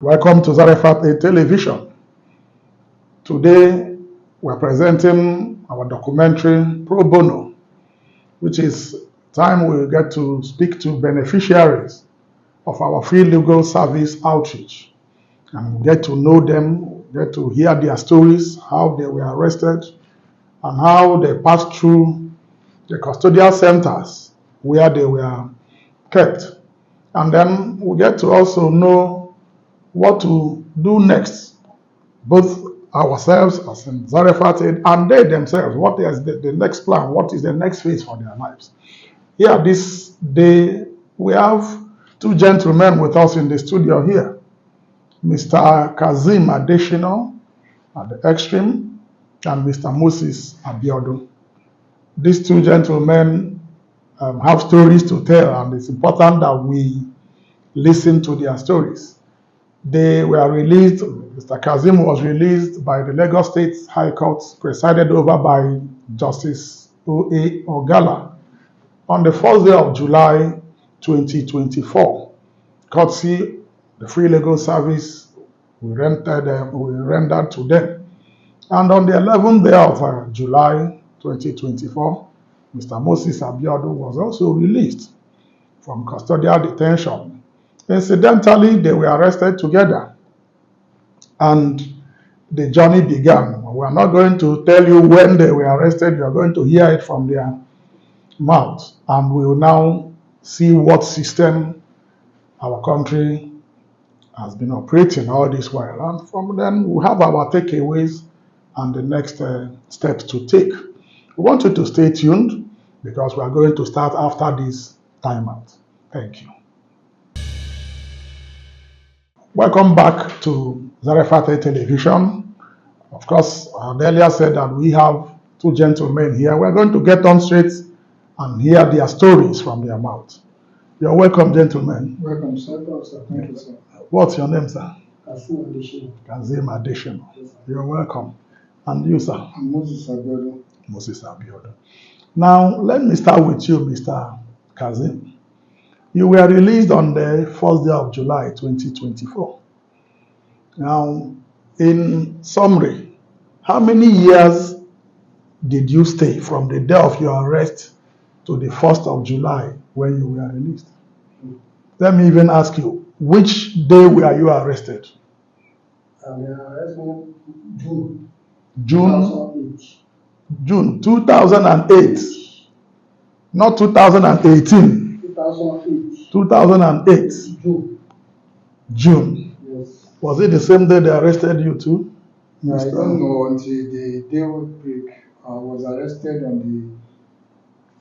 Welcome to Zarephath Television. Today we're presenting our documentary Pro Bono, which is time we get to speak to beneficiaries of our free legal service outreach and get to know them, get to hear their stories, how they were arrested, and how they passed through the custodial centers where they were kept. And then we get to also know what to do next, both ourselves as in Zarephath and they themselves. What is the next plan? What is the next phase for their lives? Here this day, we have two gentlemen with us in the studio here. Mr. Kazeem Adeshina at the extreme and Mr. Moses Abiodun. These two gentlemen have stories to tell, and it's important that we listen to their stories. They were released, Mr. Kazeem was released by the Lagos State High Court, presided over by Justice O.A. Ogala, on the 1st day of July 2024. Courtesy the free legal service we rendered to them. And on the 11th day of July 2024, Mr. Moses Abiodun was also released from custodial detention. Incidentally, they were arrested together and the journey began. We are not going to tell you when they were arrested. You are going to hear it from their mouth. And we will now see what system our country has been operating all this while. And from then, we have our takeaways and the next steps to take. We want you to stay tuned because we are going to start after this timeout. Thank you. Welcome back to Zarephath Television. Of course, I had earlier said that we have two gentlemen here. We're going to get on straight and hear their stories from their mouth. You're welcome, gentlemen. Welcome, sir. Thank you, sir. What's your name, sir? Kazeem Adeshina. Kazeem Adeshina. Yes, sir. You're welcome. And you, sir? I'm Moses Abiodun. Moses Abiodun. Now, let me start with you, Mr. Kazeem. You were released on the 1st day of July 2024. Now, in summary, how many years did you stay from the day of your arrest to the 1st of July when you were released? Let me even ask you, which day were you arrested? They arrested me June. June 2008. June 2008, not 2018. 2008. 2008. June. Yes. Was it the same day they arrested you too? No, I don't know until the day would break. I was arrested on the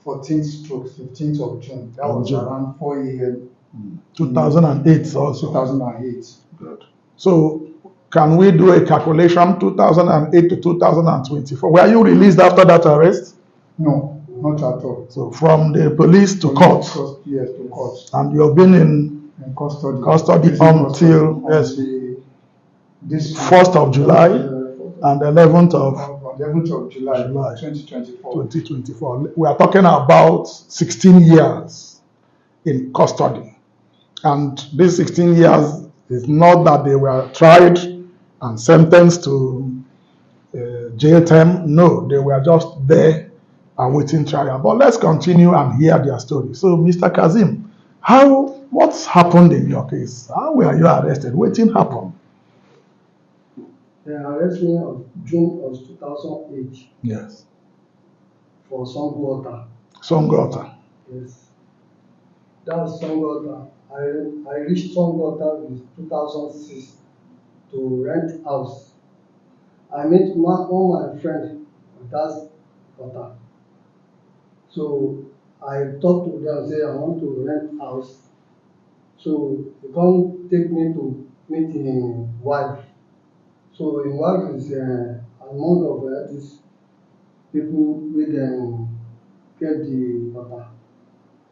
14th/15th of June. That was June. around 4 a.m. 2008 also. 2008. Good. So can we do a calculation 2008 to 2024? Were you released after that arrest? No, not at all. So from the police to court. Yes, to court. And you've been in custody until yes, this 1st of July and 11th of 11th of July 2024. 2024. We are talking about 16 years in custody. And these 16 years is not that they were tried and sentenced to jail term. No, they were just there awaiting trial. But let's continue and hear their story. So, Mr. Kazeem, what's happened in your case? How were you arrested? What happened? They arrested me on June of 2008 Yes. for Songwater. Songwater. Yes. That's Songwater. I reached Songwater in 2006 to rent house. I met one of my friends on that water. So I talked to them and said I want to rent house. So they come take me to meet his wife. So his wife is among of these people with them get the water.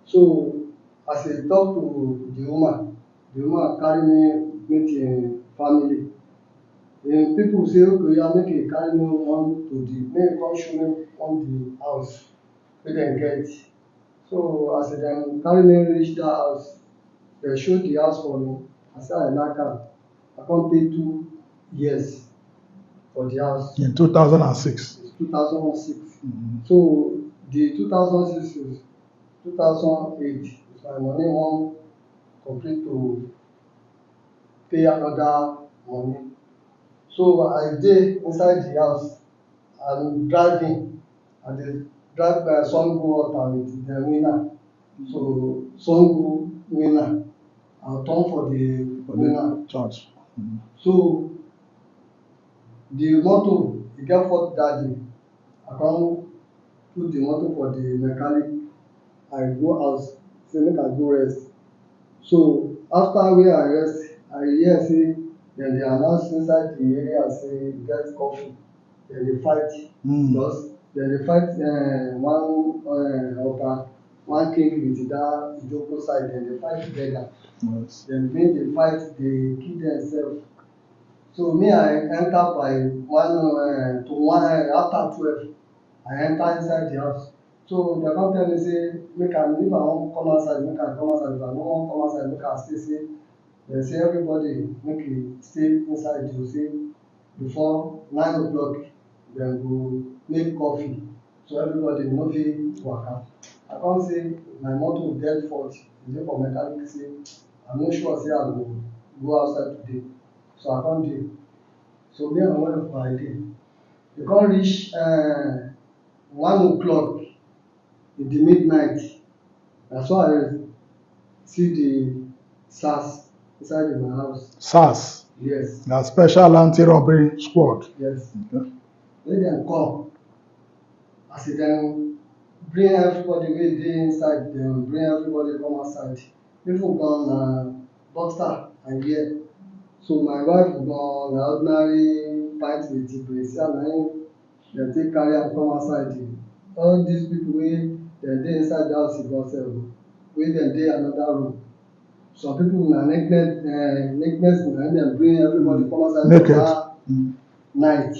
So as I talk to the woman carry me meet him family. Then people say, okay, yeah, make a carry me on to the make come show me on the house where dem get. So as dem carry me reach that house, they show the house for me. I say I like am. I can't pay 2 years for the house. In 2006. It's 2006. So the 2006 is 2008 is my money won't complete to pay another money. So I dey inside the house. I'm driving. I dey drive by Songo water with the winner. So Songo winner. I'll turn for the winner. Church. So the motor, e get fault that day. I come put the motor for the mechanic. I go house, say make I go rest. So after wey I rest, I hear say dem dey announce inside the area say e get coffee. Dem dey fight because dem dey fight one king with that Ijoko side. Dem dey fight together. Yes. Dem make the fight dey kill themselves. So me I enter by after 12. I enter inside the house. So dem come tell me say make I if I wan come outside make I come outside, if I no wan come outside make I stay. Say dem say everybody make e stay inside o, say before 9 o'clock dem go make coffee so everybody no fit waka. I come say my motor get fault, e dey for mechanic. Say I no sure say I go outside today. So I come dey. So me and my wife I dey. E come reach 1 o'clock in the midnight. Na so I see the SARS inside my house. SARS. Yes. Na Special Anti-Robbery Squad. Yes. Okay. Make dem come. As dem bring everybody wey dey inside, dem bring everybody come outside. People gone na boxer and gear. So my wife gone na ordinary pint with brazier na im dem take carry am come outside. All these people wey dem dey inside the house gone sef wey dem dey another room. Some people na nakedness na im dem bring everybody come outside for that night.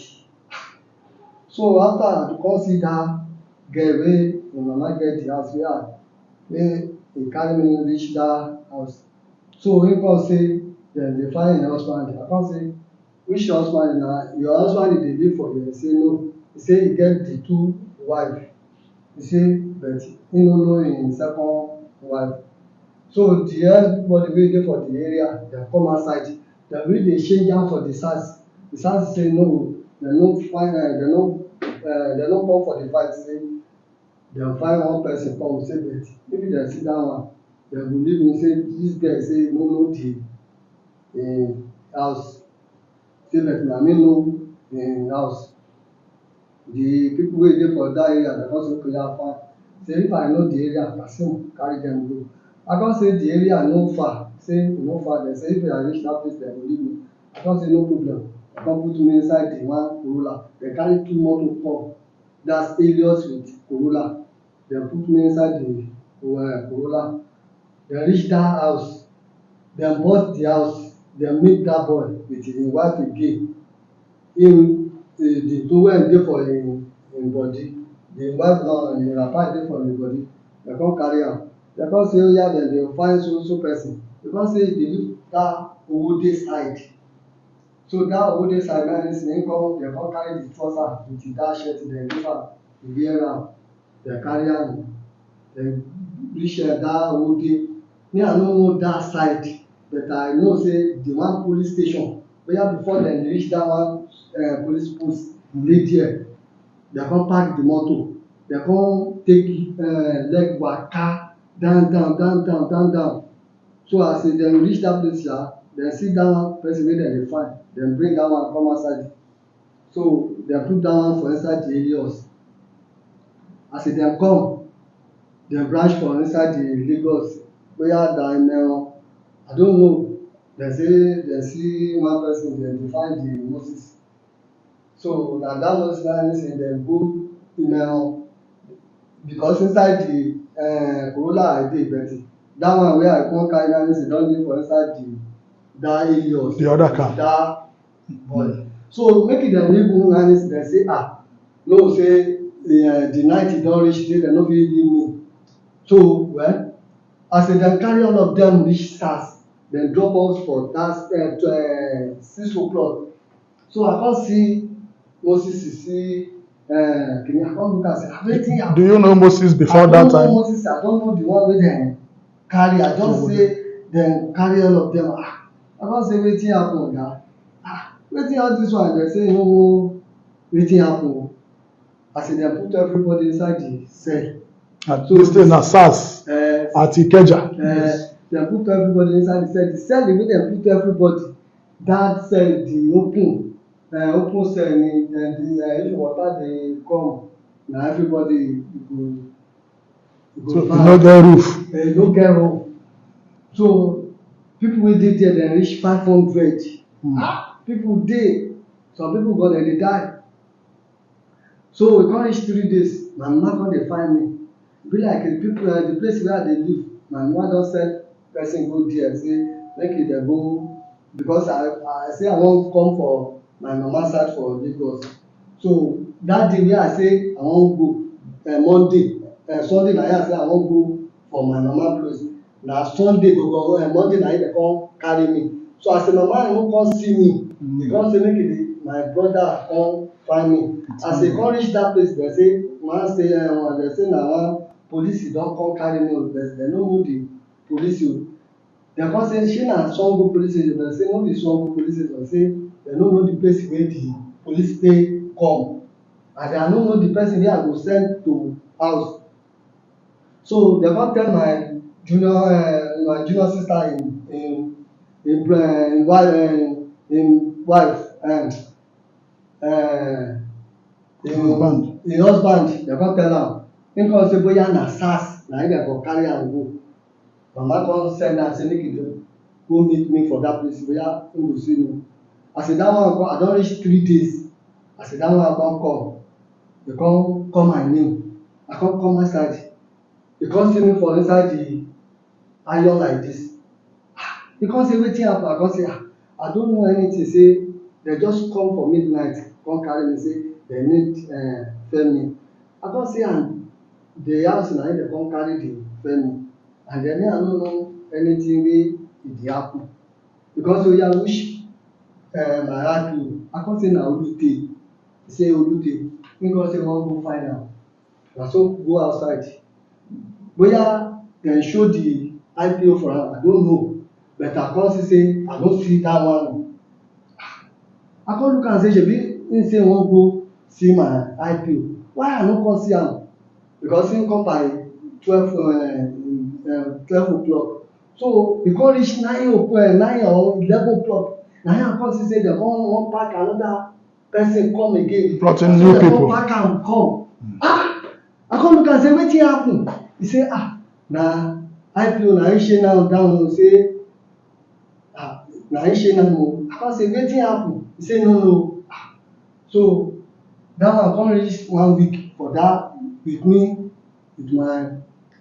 So after I come see that girl wey im mama get the house wey e carry me reach that house. So im come say dem dey find im husband. I come say which husband? Na your husband dey live for here? He say no. He say e get the 2 wife. He say but im no know im second wife. So the everybody wey dey for the area dem come outside. Dem really dey change am for the SARS. The SARS say no, dem no find dem no come for the fight. Say dem find one person come. Say but if dem see that one dem go leave me. Say this girl say no know the house. Say but na me know im house. The people wey dey for that area dem come say okay oya fine. Say if I know the area Kazeem carry dem go. I come say the area no far. Say e no far. Dem say if I reach that place dem go leave me. I come say no problem. Dem come put me inside the one Corolla. Dem carry 2 motor come. That's Helios with Corolla. Dem put me inside the Corolla. Dem reach that house. Dem burst the house. Dem make that boy with im wife again. The towel dey for im body. The wife now im wrapper dey for im body. Dem come carry am. Dem come say oya dem dey find so person. Dem come say e dey live that Owode side. So that Owode side na dem come carry the trouser with that shirt dem give am. E wear am. Dem carry am. Dem reach that Owode. Me I no know that side, but I know say the one police station oya before dem reach that one police post dey there. Dem come park the motor. Dem come take leg waka down. So as dem reach that place dem see that one person wey dem dey find. Dem bring that one come outside. So dem put that one for inside the Helios. As dem come, dem branch for inside the Lagos. Oya Daimel, I don't know. Dem say dem see one person dem dey find the Moses. So na that Moses na im say dem go email because inside the Corolla I dey but that one wey I come carry na im say don dey for inside that Helios. The other car. That boy. So make dem even na im dem say no say the night e don reach say dem no fit leave me. So well as dem carry all of dem reach SARS dem drop us for that 6 o'clock. So I come see Moses see Kini, I come look and say, wetin happen? Do you know Moses before that time? I don't know Moses, I don't know the one wey dem carry. I just say dem carry all of them. I come say wetin happen oga? Wetin all this one? Dem say no know wetin happen. I say dem put everybody inside the cell. So this thing na SARS at Ikeja. Dem put everybody inside the cell. The cell wey dem put everybody, that cell the open cell ni, if water dey come, na everybody So e no get roof. E no get roof. So people wey dey there dem reach 500. People dey, some people go dem dey die. So we come reach 3 days, my mama come dey find me. Be like the place where I dey live, my mama don send person go there say make e dey go, because I say I wan come for my mama side for Lagos. So that day wey I say I wan go, Monday, Sunday na I say I wan go for my mama place. Na Sunday Monday na dem come carry me. So as the mama no come see me, e come say make my brother come find me. As e come reach that place, dem say na one police don come carry me. Dem no know the police. Dem come say shey na Sango police station. Dem say no be Sango police station. Say dem no know the place wey the police take come, and I no know the person wey I go send to house. So dem come tell my junior sister im wife im husband. Dem come tell am. Im come say boya na SARS na im dem go carry am go. Mama come send am say make e go meet me for that place, boya im go see me. As that one come, I don reach 3 days. As that one come, dey come call my name. I come come outside. Dey come see me for inside the iron like this. Dey come say wetin happen? I come say I don't know anything. Say dem just come for midnight come carry me, say dem need Femi. I come say the house na im dem come carry the Femi, and then me I no know anything wey e dey happen. Because oya which my RP, I come say na Olute. He say Olute. He come say wan go find am. Na so go outside. Boya dem show the IPO for am, I don't know. But I come see say I no see that one. I come look am say shebi im say wan go see my IPO. Why I no come see am? Because im come by 12 o'clock. So e come reach 9 or 11 o'clock. Na him I come see say dem come wan pack another person come again. Plotting new people. Dem come pack am come. I come look am say wetin happen? He say na IPO na im shey now down o, say na im shey now o. I come say wetin happen? He say no. So that one come reach 1 week for that with me, with my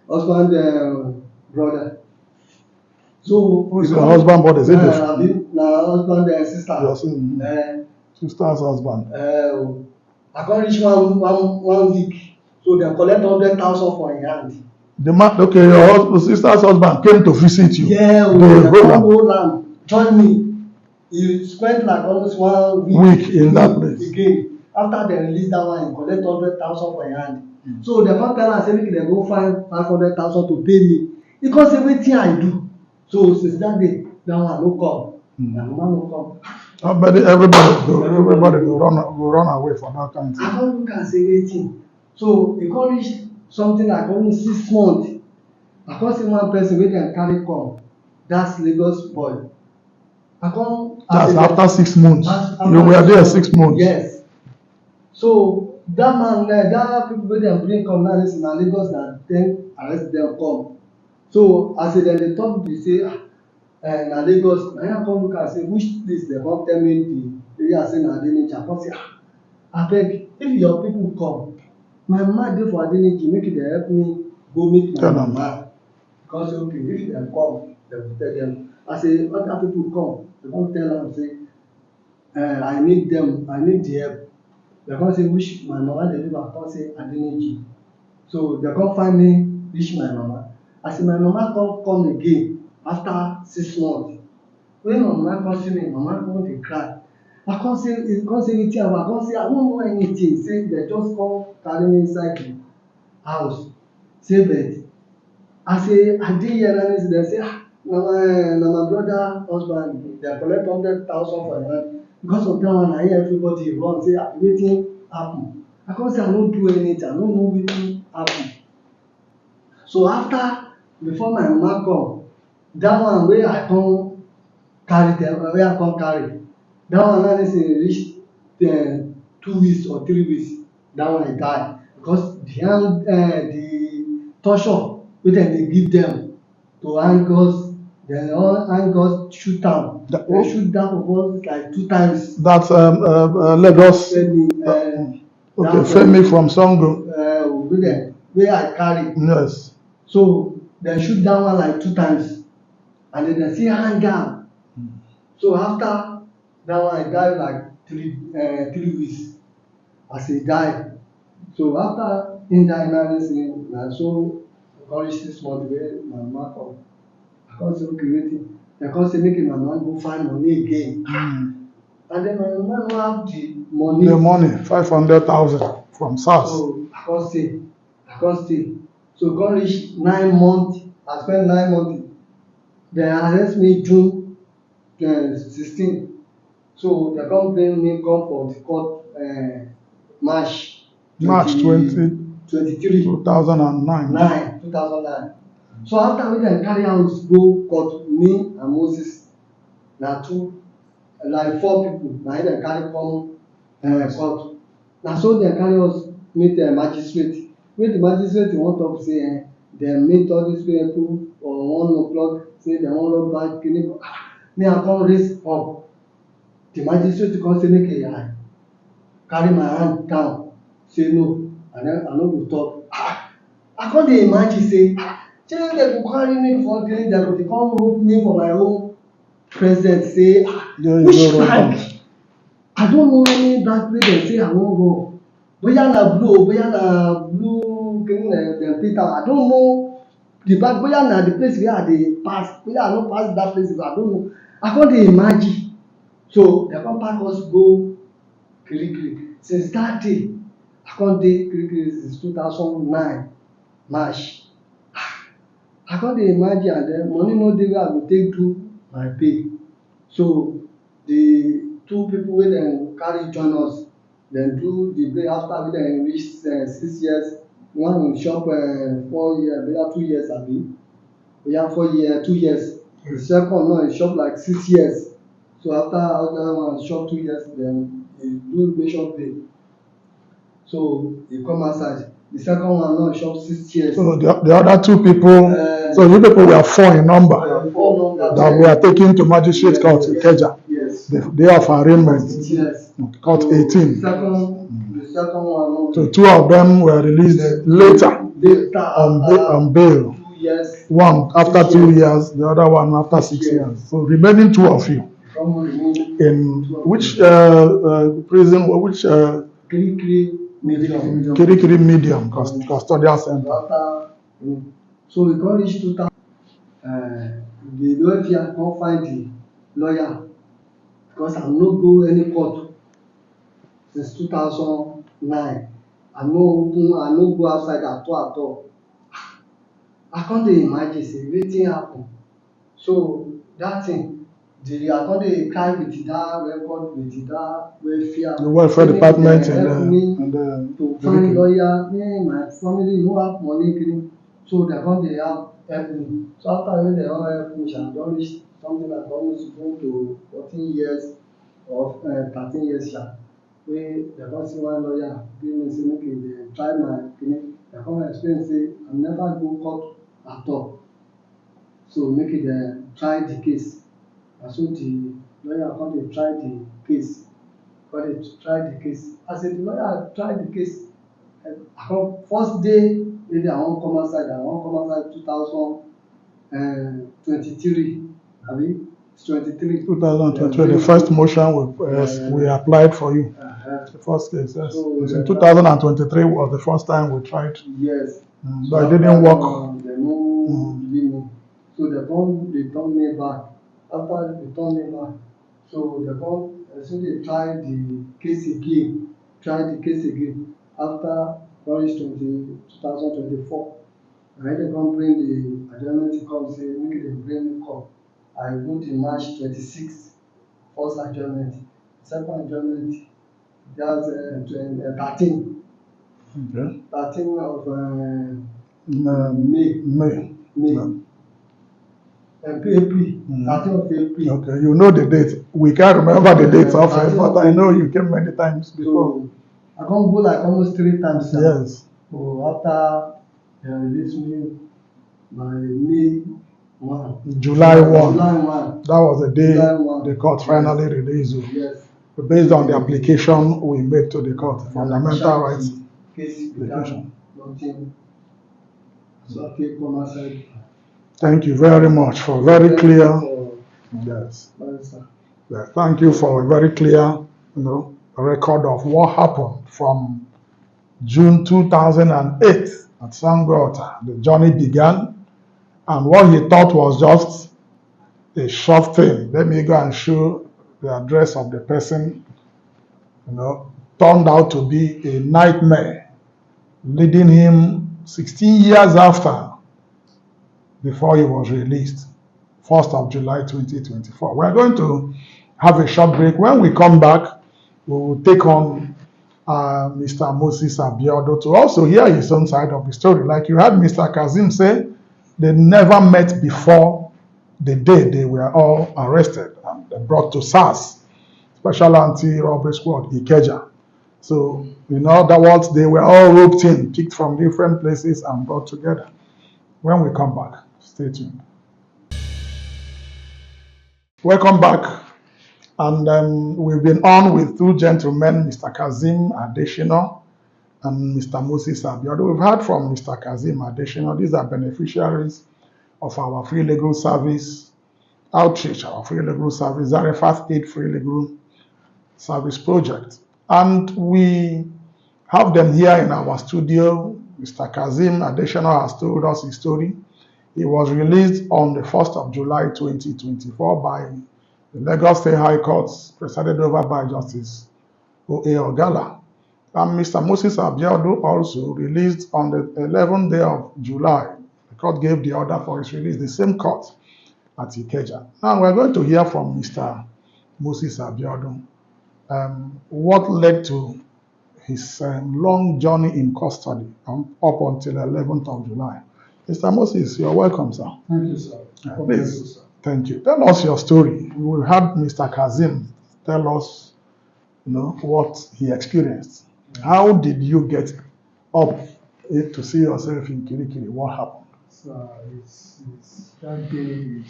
husband brother. So who is your husband brother? Is it na husband sister. Your sister's husband. I come reach 1 week. So dem collect 100,000 for im hand. The man, okay, your sister's husband came to visit you. Yeah, come hold am, join me. He spent like almost 1 week in that place. Again, after dem release that one, he collect 100,000 for im hand. So dem come tell am say make dem go find 500,000 to pay me. He come say wetin I do? So since that day, that one no come. My mama no come. But everybody go run away for that kind of thing. I come look and say wetin. So e come reach something like almost 6 months. I come see one person wey dem carry come. That's Lagos boy. That's after 6 months. You were there 6 months. Yes. So that man that people wey dem bring come now, listen, na Lagos na dem arrest dem come. So as dem dey talk, be say na Lagos. Na him come look and say which place. Dem come tell me the area, say na Adeniji. I come say abeg, if your people come, my mama dey for Adeniji, make dem help me go meet my mama. Because okay, if dem come, dem go tell dem. I say other people come, dem come tell am say I need them, I need the help. Dem come say which my mama dey live. I come say Adeniji. So dem come find me reach my mama. As my mama come again after 6 months, When my mama come see me, mama come dey cry. I come say wetin happen? I come say I no know anything, say dem just come carry me inside the house. Say but I say I dey here na dem say na my brother husband dem collect 100,000 for im hand. Because of dat one na im everybody run say wetin happen? I come say I no do anything, I no know wetin happen. So after before my mama come, dat one wey I come carry dem, wey I come carry, dat one now say e reach 2 weeks or 3 weeks, dat one e die because the torture wey dem dey give dem to hang us, dem wan hang us shoot am. Dem shoot dat of us like 2 times. That's Lagos. Okay, Femi from Sango. Wey I carry. Yes. So dem shoot dat one like 2 times and then dem still hang am. So after dat one e die like 3 weeks as e die. So after im die now say na so I come reach 6 months wey my mama come. I come say okay wetin? Dem come say make im mama go find money again. And then my mama no have the money. The money, 500,000 from SARS. So I come stay. So come reach 9 months. I spend 9 months. Dem arrest me June 16. So dem come bring me come for the court March 23. 2009. So after we dem carry us go court, me and Moses na 2 like 4 people na im dem carry come court. Na so dem carry us meet magistrate. Wey the magistrate wan talk say dem meet all these people for 1 o'clock say dem wan rob bank kini. Me I come raise up. The magistrate come say make I carry my hand down, say no, and then I no go talk. I come dey imagine say shey dem go carry me for there, dem go dey come rope me for my own presence say which bank? I don't know any bank wey dem say I wan rob. Boya na blue kini dem print am. I don't know the bank, boya na the place wey I dey pass, boya I no pass dat place before, I don't know. I come dey imagine. So dem come pack us go Kirikiri. Since dat day, I come dey Kirikiri since 2009 March. I come dey imagine and then money no dey wey I go take do my pay. So the 2 people wey dem carry join us, dem do the pay after wey dem reach 6 years. One chop 4 years, boya 2 years abi, boya 4 years, 2 years. The second now e chop like 6 years. So after that one chop 2 years, then e do mission pay. So e come outside. The second one now chop 6 years. So the other 2 people, so you people were 4 in number that were taken to magistrate court in Ikeja. Yes. The day of arraignment. Yes. Court 18. The second one. So 2 of them were released later on bail. 2 years. One after 2 years, the other one after 6 years. So remaining 2 of you. In which prison? Which Kirikiri Medium Custodial Center. So we come reach 2000. The lawyer come find the lawyer because I no go any court since 2009. I no go outside at all. I come dey imagine say wetin happen. So dat thing, I come dey cry with that record, with that welfare. The welfare department and to find lawyer. Me my family no have money. So dem come dey help me. So after when dem wan help me, I don reach something like almost go to 14 years or 13 years wey dem come see one lawyer give me say make e try my kini. Dem come explain say I never go court at all. So make e try the case. And so the lawyer come dey try the case. As the lawyer try the case, I come first day wey I wan come outside 2023 abi 23. 2023, the first motion we applied for you. The first case, yes. So in 2023 was the first time we tried. Yes. But it didn't work. They no believe me. So they turn me back After they turn me back, so they come, so they try the case again, after March 2024. And then they come bring the adjournment to come say, make them bring me come. I go to March 26th, first adjournment. Second adjournment, that's 13. Okay. 13 of May. May. April. 13 of April. Okay, you know the date. We can't remember the dates of it, but I know you came many times before. So I come go like almost 3 times. Sir. Yes. So after they release me by May 1. July 1. July 1. That was the day the court Yes. finally released you. Yes. Based on the application we made to the court, fundamental rights case application. Nothing. So I take on my side. Thank you very much for very clear. Yes. Yeah, thank you for a very clear, record of what happened from June 2008 at Sangota. The journey began, and what he thought was just a short thing. Let me go and show the address of the person, turned out to be a nightmare, leading him 16 years after, before he was released, 1st of July 2024. We're going to have a short break. When we come back, we will take on Mr. Moses Abiodun to also hear his own side of the story. Like you heard Mr. Kazeem say, they never met before the day they were all arrested and brought to SARS, Special Anti-Robbery Squad, Ikeja. So, in other words, they were all roped in, picked from different places and brought together. When we come back, stay tuned. Welcome back. And we've been on with two gentlemen, Mr. Kazeem Adeshina and Mr. Moses Abiodun. We've heard from Mr. Kazeem Adeshina. These are beneficiaries of our free legal service outreach, our free legal service, Zarephath 8 free legal service project. And we have them here in our studio. Mr. Kazeem Adeshina has told us his story. He was released on the 1st of July 2024 by the Lagos State High Court, presided over by Justice O.A. Ogala. And Mr. Moses Abiodun also released on the 11th day of July. The court gave the order for his release, the same court at Ikeja. Now we're going to hear from Mr. Moses Abiodun. What led to his long journey in custody up until 11th of July. Mr. Moses, you're welcome, sir. Thank you, sir. Please, thank you. Tell us your story. We had Mr. Kazeem tell us, what he experienced. How did you get up to see yourself in Kirikiri? What happened? So that day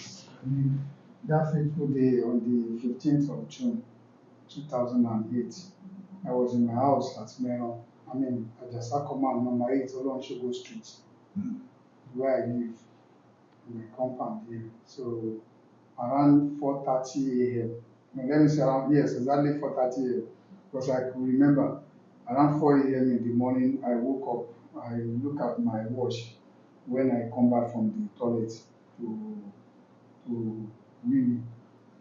that fateful day on the 15th of June, 2008. I was in my house at Mero. At the Sakoma number 8, Olonshogo Street, where I live, in my compound here. So around 4:30 a.m. No, let me say exactly 4:30 a.m. Because I could remember around 4 a.m. in the morning, I woke up, I look at my watch when I come back from the toilet to wee.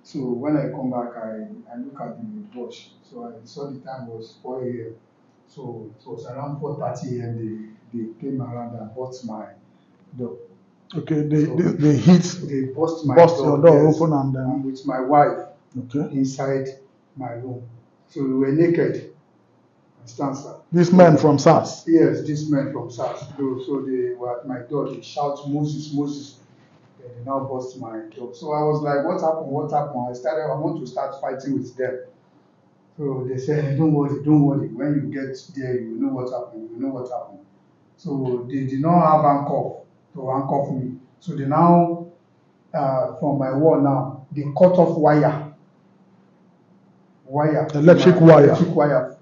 So when I come back, I look at the watch. So I saw the time was 4 a.m. So it was around 4:30 a.m. They came around and bust my door. Okay, they hit. They bust my bust door. your door Yes, open and I'm with my wife okay. inside my room. So we were naked. Understand, sir? These men from SARS? Yes, these men from SARS. So they were at my door. They shout, Moses, Moses. They now bust my door. So I was like, what happened? What happened? I want to start fighting with them. So they said, don't worry, don't worry. When you get there, you know what happened. You know what happened. So they did not have handcuff to handcuff me. So they now, from my wall now, they cut off electric wire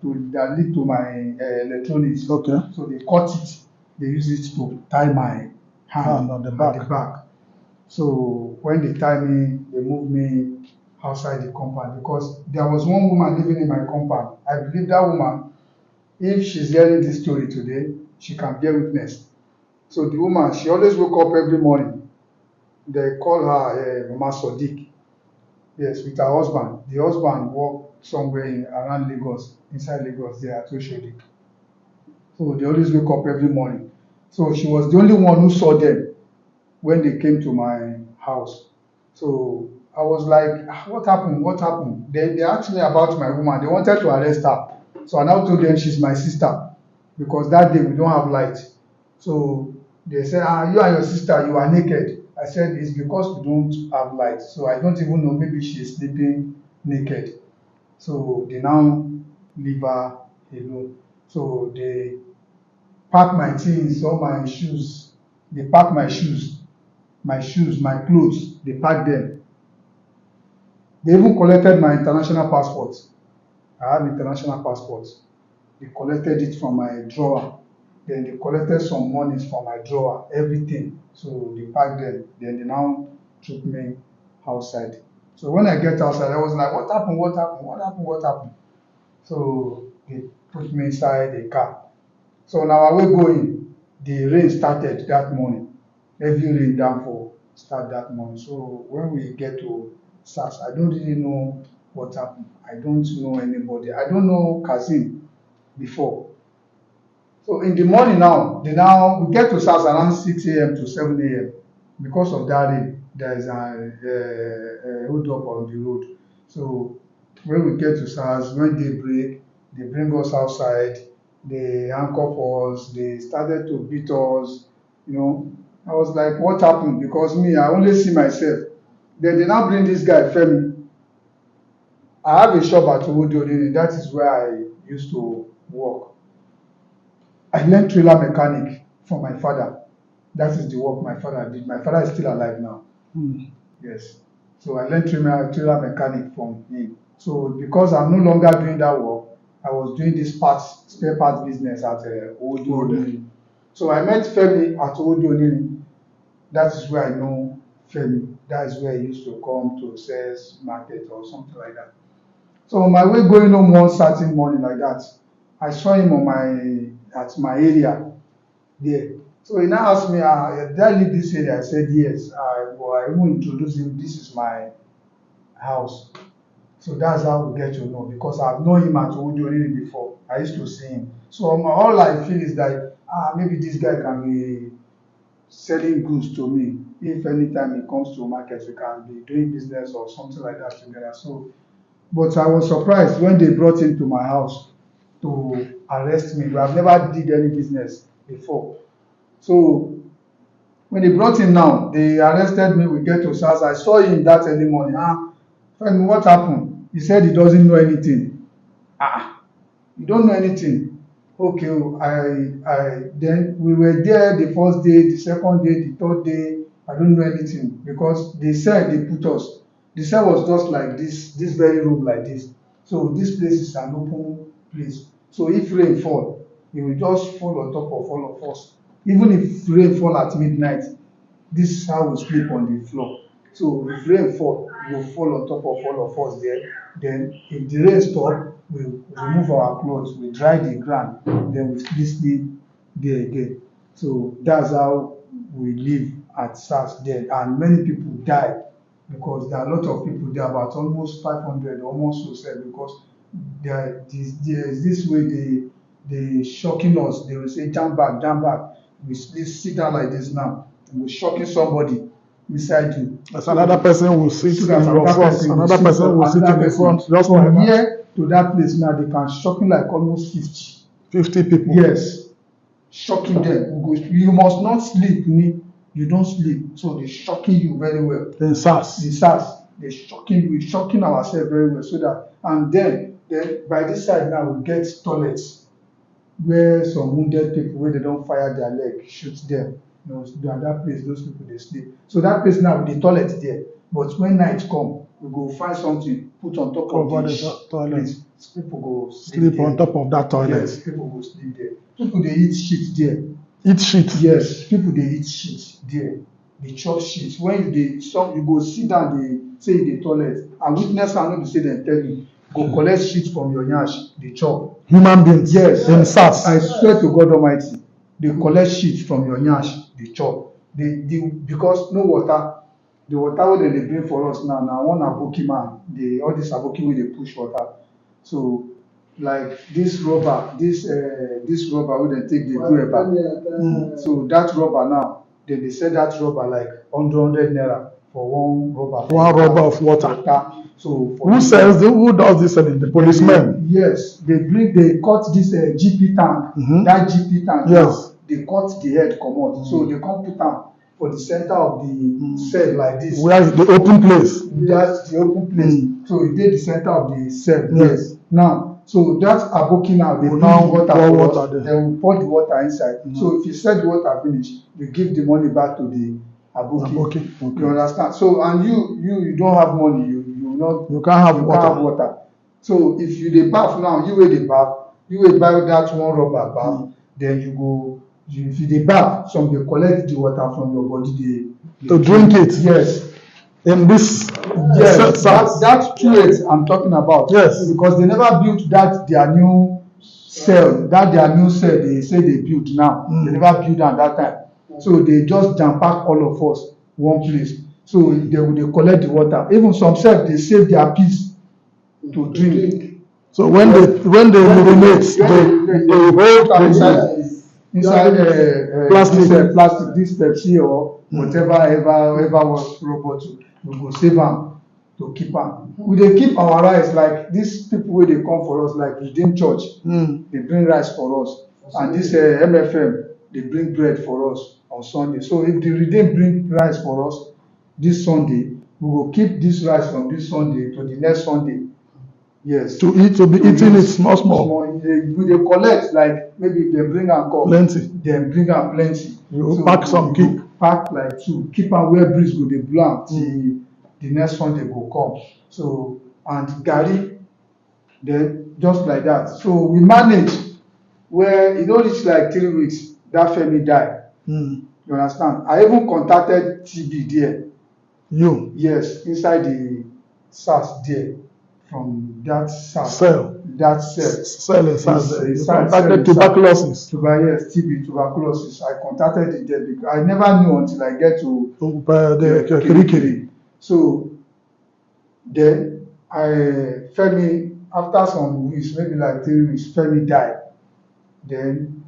that lead to my electronics. Okay. So they cut it. They use it to tie my hand on the back. So when they tie me, they move me outside the compound because there was one woman living in my compound. I believe that woman, if she's hearing this story today, she can bear witness. So the woman, she always woke up every morning. They call her Mama Sodiq. Yes, with her husband. The husband worked somewhere around Lagos, inside Lagos there at Oshodi. So they always wake up every morning. So she was the only one who saw them when they came to my house. So I was like, "Ah, what happened? What happened?" They asked me about my woman. They wanted to arrest her. So I now told them she's my sister because that day we don't have light. So they said, you and your sister, you are naked. I said, it's because we don't have light. So I don't even know, maybe she's sleeping naked. So they now leave her alone. So they pack my things, all my shoes. They pack my shoes, my clothes. They pack them. They even collected my international passport. I have international passport. They collected it from my drawer. Then they collected some monies from my drawer, everything. So they packed them. Then they now took me outside. So when I get outside, I was like, what happened? What happened? What happened? What happened? So they put me inside a car. So on our way going, the rain started that morning. Heavy rain downfall started that morning. So when we get to SARS, I don't really know what happened. I don't know anybody. I don't know Kazeem before. So in the morning now, we get to SARS around 6 a.m. to 7 a.m. Because of that rain, there is a hold up on the road. So when we get to SARS, when they break, they bring us outside, they handcuff us, they started to beat us, you know. I was like, what happened? Because me, I only see myself. Then they now bring this guy, Femi. I have a shop at Owodoni, that is where I used to work. I learned trailer mechanic from my father. That is the work my father did. My father is still alive now. Yes. So I learned trailer mechanic from him. So because I'm no longer doing that work, I was doing this spare parts business at Owodoni. So I met Femi at Owodoni. That is where I know Femi. That is where he used to come to sales market or something like that. So on my way going home one certain morning like that, I saw him at my area there. So he now asked me, did I leave this area? I said yes. I even introduced him, this is my house. So that's how we get to know, because I've known him at Owodoni before. I used to see him. So all I feel is that maybe this guy can be selling goods to me. If anytime he comes to market, we can be doing business or something like that together. So, but I was surprised when they brought him to my house to arrest me. I've never did any business before. So when they brought him now, they arrested me. We get to SARS. I saw him that early morning. Friend, what happened? He said he doesn't know anything. You don't know anything. Okay, then we were there the first day, the second day, the third day. I don't know anything because they said they put us. The cell was just like this very room like this. So this place is an open place. So if rain fall, it will just fall on top of all of us. Even if rain fall at midnight, this is how we sleep on the floor. So if rain fall, it will fall on top of all of us there. Then if the rain stop, we remove our clothes, we dry the ground, then we sleep there again. So that's how we live at SARS there. And many people die because there are a lot of people there, about almost 500, almost so said, because there is this way they shocking us. They will say, jump back, jump back. We sit down like this now. We're shocking somebody beside you. As another person will sit in your front, another person will sit in the front. Just from here to that place now, they can shocking like almost 50 people. Yes, shocking them. You must not sleep. You don't sleep, so they're shocking you very well. In SARS. They're shocking. We're shocking ourselves very well, so that, and then by this side now we get toilets where some wounded people, where they don't fire their leg, shoot them. That place, those people they sleep. So that place now, the toilet there. But when night come, we go find something, put on top of the toilet. People go sleep on top of that toilet. Yes, people go sleep there. People they eat shit there. Eat shit? Yes, people they eat shit there. They chop shit. When you go sit down, they say in the toilet, and witness cannot be say they tell you, go collect shit from your nyash, they chop. Human beings? Yes. In SARS? I swear to God Almighty, they collect shit from your nyash, they chop. Because no water, The water wey dem dey bring for us now na one aboki man, all dis aboki wey dey push water. So like dis rubber wey dem take dey do eba, so dat rubber now, dem dey sell dat rubber like 100 naira for one rubber. One rubber of water. So who does this selling? The policemen? Yes, they cut this GP tank. That GP tank, yes, they cut the head comot. So they come put am for the center of the cell like this. Where is the open place? That's the open place. So it dey the center of the cell. Yes. Now, so that aboki now, they bring water for us. They will pour the water inside. So if you sell the water finish, you give the money back to the aboki. Okay. You understand? So and you don't have money, you can't have water. So if you dey baff now, you wey dey baff, you wey buy that one rubber baff, then if you dey baff, some dey collect the water from your body, to drink it. Yes. In this, yes, that plate I'm talking about. Yes. Because they never built their new cell. Their new cell they say they built now. They never built at that time. So they just jam pack all of us one place. So they collect the water. Even some self they save their piece to drink. So when they urinate, they hold inside plastic, this Pepsi or whatever ever was robot, we go save am to keep am. We dey keep our rice, like these people wey dey come for us, like Redeem Church, they bring rice for us, and this MFM they bring bread for us on Sunday. So if the Redeem bring rice for us this Sunday, we go keep this rice from this Sunday to the next Sunday. Yes. To be eating it small. We dey collect, like maybe they bring am come. Plenty. Dem bring am plenty. You pack some, keep. Pack like 2, keep am where breeze go dey blow am till the next Sunday go come. So and garri, then just like that. So we manage where e no reach like 3 weeks, that Femi die. You understand? I even contacted TB there. You? Yes, inside the SARS there. From that cell. That cell. Cell in SARS. You contacted tuberculosis. Yes, TB, tuberculosis. I contacted it there because I never knew until I get to the Kirikiri. So then Femi, after some weeks, maybe like 3 weeks, Femi died. Then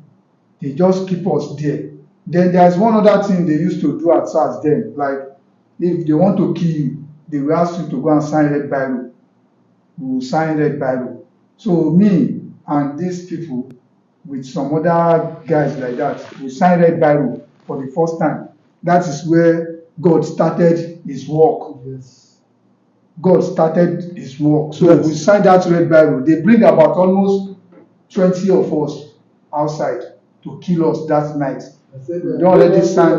they just keep us there. Then there's one other thing they used to do at SARS then, like if they want to kill you, they will ask you to go and sign red biro. We will sign red biro. So me and these people with some other guys like that, we sign red biro for the first time. That is where God started his work. Yes. God started his work. So we signed that red biro. They bring about almost 20 of us outside to kill us that night. We don't already sign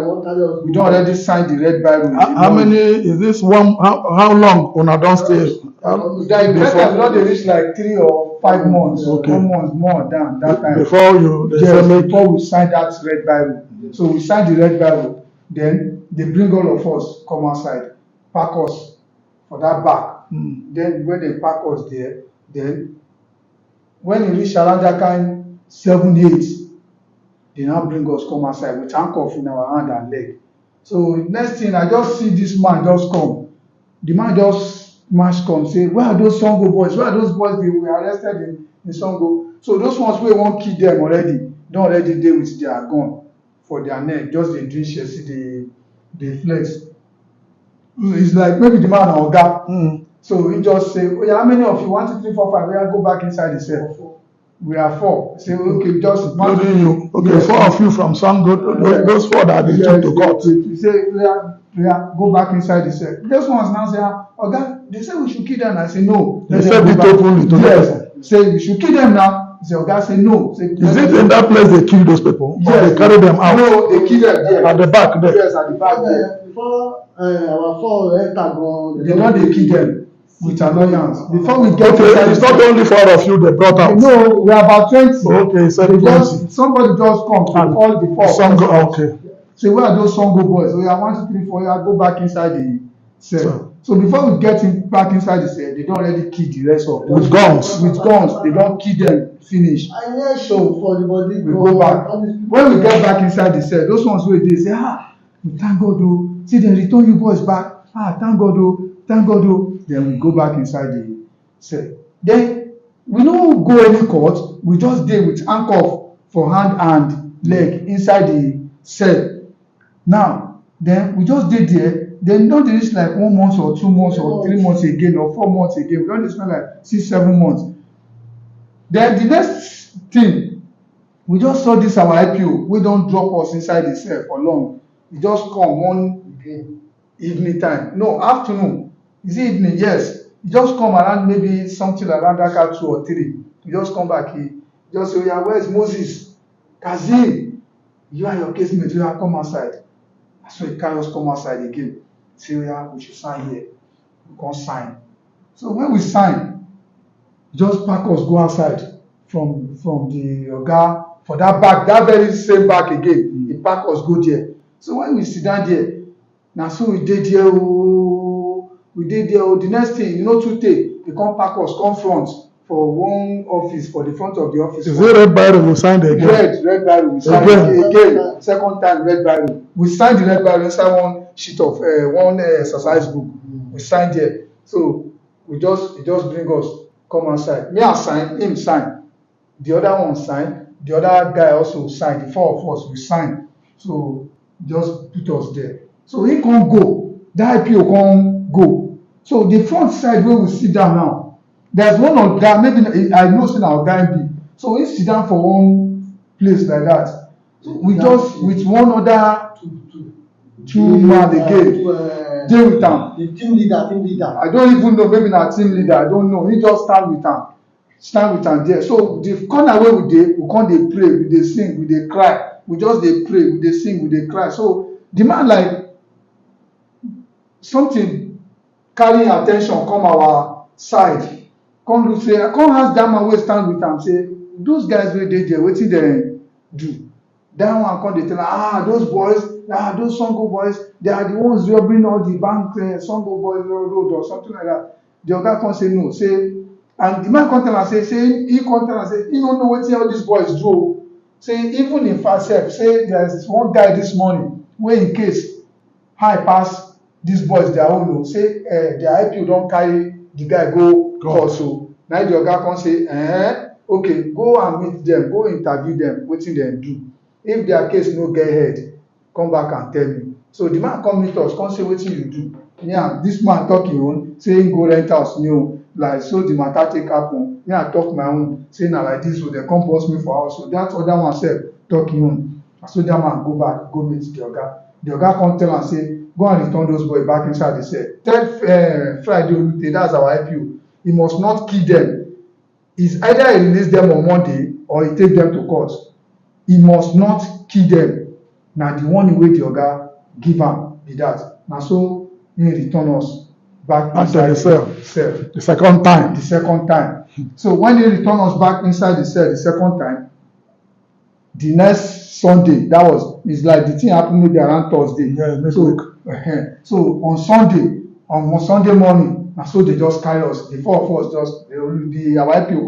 the red biro. How many is this one? How long una don stay? They reach like 3 or 5 months. 4 months more than that time. Before we signed that red biro. So we signed the red biro. Then they bring all of us come outside, pack us for that back. Then when they pack us there, then when it reach around that kind 7, 8, they now bring us come outside with handcuff in our hand and leg. So next thing, I just see this man just come. The man just march come, say, where are those Songo boys? Where are those boys they were arrested in Songo? So those ones wey wan kill them already, don already dey with their gun for their neck, just dey drink shesi, dey flex. It's like maybe the man na oga. So he just say, oh yeah, how many of you? 1, 2, 3, 4, 5. We are go back inside the cell. We are 4. Say, okay, just including you. Okay, yes. 4 of you from Sango, those 4 that they took to court. You say, we are go back inside the cell. Those ones now say, Oga, they say we should kill them. I say no. They said it openly to them. Say we should kill them now. Say Oga say no. Say, is it in that place they kill those people? Yes. Or they carry them out? No, they kill them there. At the back there. Yes, at the back there. Before our 4 enter, they don't they kill them with annoyance. Before we get it's not only 4 of you they brought out. No, we are about 20. Okay, so somebody just come to call the 4. Songo, okay. So where are those Songo boys? We are 1, 2, 3, 4. We are go back inside the cell. So before we get back inside the cell, they don't already kill the rest of them. With guns. They don't kill them. Finish. So for the body, we go back. When we get back inside the cell, those ones where they say, we thank God, though. See, they return you boys back. thank God oh, thank God oh. Then we go back inside the cell. Then we no go any court, we just dey with handcuff for hand and leg inside the cell. Now then we just dey there, then don dey reach like 1 month or 2 months or 3 months again or 4 months again, we don dey spend like 6-7 months. Then the next thing, we just saw this our IPO wey don drop us inside the cell for long. E just come one evening time, no, afternoon, is it evening? Yes, e just come around maybe something around that kind 2 or 3. E just come back, he just say, oya, where's Moses? Kazeem, you and your casemate, oya, come outside. So he carry us come outside again, say, oya, we should sign here. We come sign. So when we sign, just pack us go outside from the oga for that back, that very same back again. He pack us go there. So when we sit down there, na so we dey there oh, we dey there oh. The next thing, you know, too take, they come pack us come front for one office, for the front of the office. Is it red biro we signed again? Red biro we signed again. Second time red biro. We signed the red biro inside one sheet of one exercise book. We signed there. So he just bring us come outside. Me I sign, him sign. The other one sign. The other guy also sign. The 4 of us we sign. So just put us there. So he can't go. The IPO can't go. So the front side where we sit down now, there's one of that, maybe I know say our guy be. So he sit down for one place like that. So we just with one other two man again, dey with am. The team leader. I don't even know, maybe na team leader, I don't know. He just stand with am there. So the corner where we dey, we come dey pray, we dey sing, we dey cry. We just dey pray, we dey sing, we dey cry. So the man like something carry attention come our side, come look say, come ask that man wey stand with am say, those guys wey dey there, wetin dem do? That one come dey tell am, those boys, those Songo boys, they are the ones robbing all the bank, Songo boys road or something like that. The oga come say no, say, and the man come tell am say he come tell am say he no know wetin all these boys do. Say even in fact sef, say there is one guy this morning wey in case high pass these boys their own o, say their IPO don carry the guy go court. So na the oga come say okay, go and meet them, go interview them, wetin dem do. If their case no get head, come back and tell me. So the man come meet us, come say wetin you do. Yeah, this man talk him own, say him go rent house new, like so the matter take happen. Me I talk my own, say na like this, so they come post me for house. So that other one sef talk him own. So that man go back, go meet the oga. The oga come tell am say, go and return those boys back inside the cell. Tell Friday, that's our IPO. He must not kill them. It's either he release them on Monday or he take them to court. He must not kill them. Na the one wey the oga give am be that. Na so he return us back inside the cell. The second time. The second time. So when he return us back inside the cell the second time, the next Sunday, that was, it's like the thing happened maybe around Thursday. Yeah, next week. So on Sunday morning, na so they just carry us. The 4 of us just, our IPO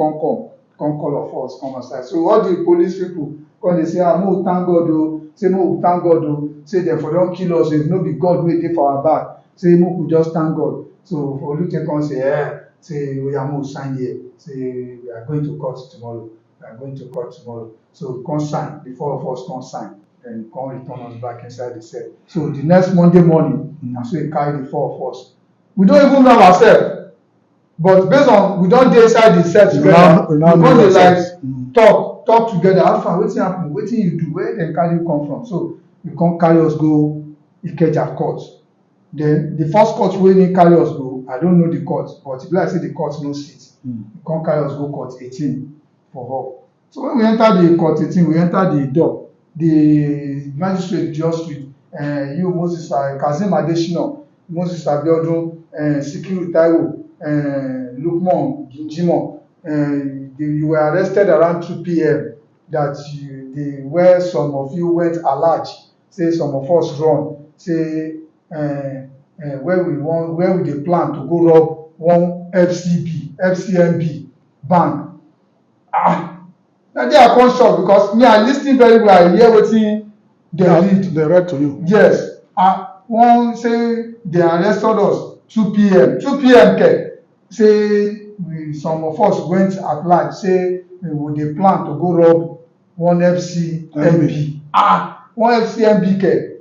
come call of us, come outside. So all the police people come dey say, no thank God o, say no thank God o, say dem for don kill us, if no be God wey dey for our back, say make we just thank God. So for Olute come say, say oya mo sign here, say we are going to court tomorrow. So we come sign, the 4 of us come sign, then come return us back inside the cell. So the next Monday morning, na so he carry the 4 of us. We don't even know ourselves, but based on we don dey inside the cell together, we come dey like talk together. How far, wetin happen, wetin you do, where dem carry you come from? So we come carry us go Ikeja court. Then the first court wey he carry us go, I don't know the court, but e be like say the court no seat. He come carry us go court 18 for hall. So when we enter the court 18, we enter the door. The magistrate just read, you Moses Kazeem Adeshina, Moses Abiodun, Sikiru Taiwo, Lukman Jimoh, you were arrested around 2 p.m. that where some of you went alert, say some of us run, say where we dey plan to go rob one FCMB bank. Na there I come shock because me I lis ten very well, I hear wetin dem read. They read to you. Yes, one say they arrested us 2 p.m. 2 p.m. Say some of us went at large, say we dey plan to go rob one FCMB. One FCMB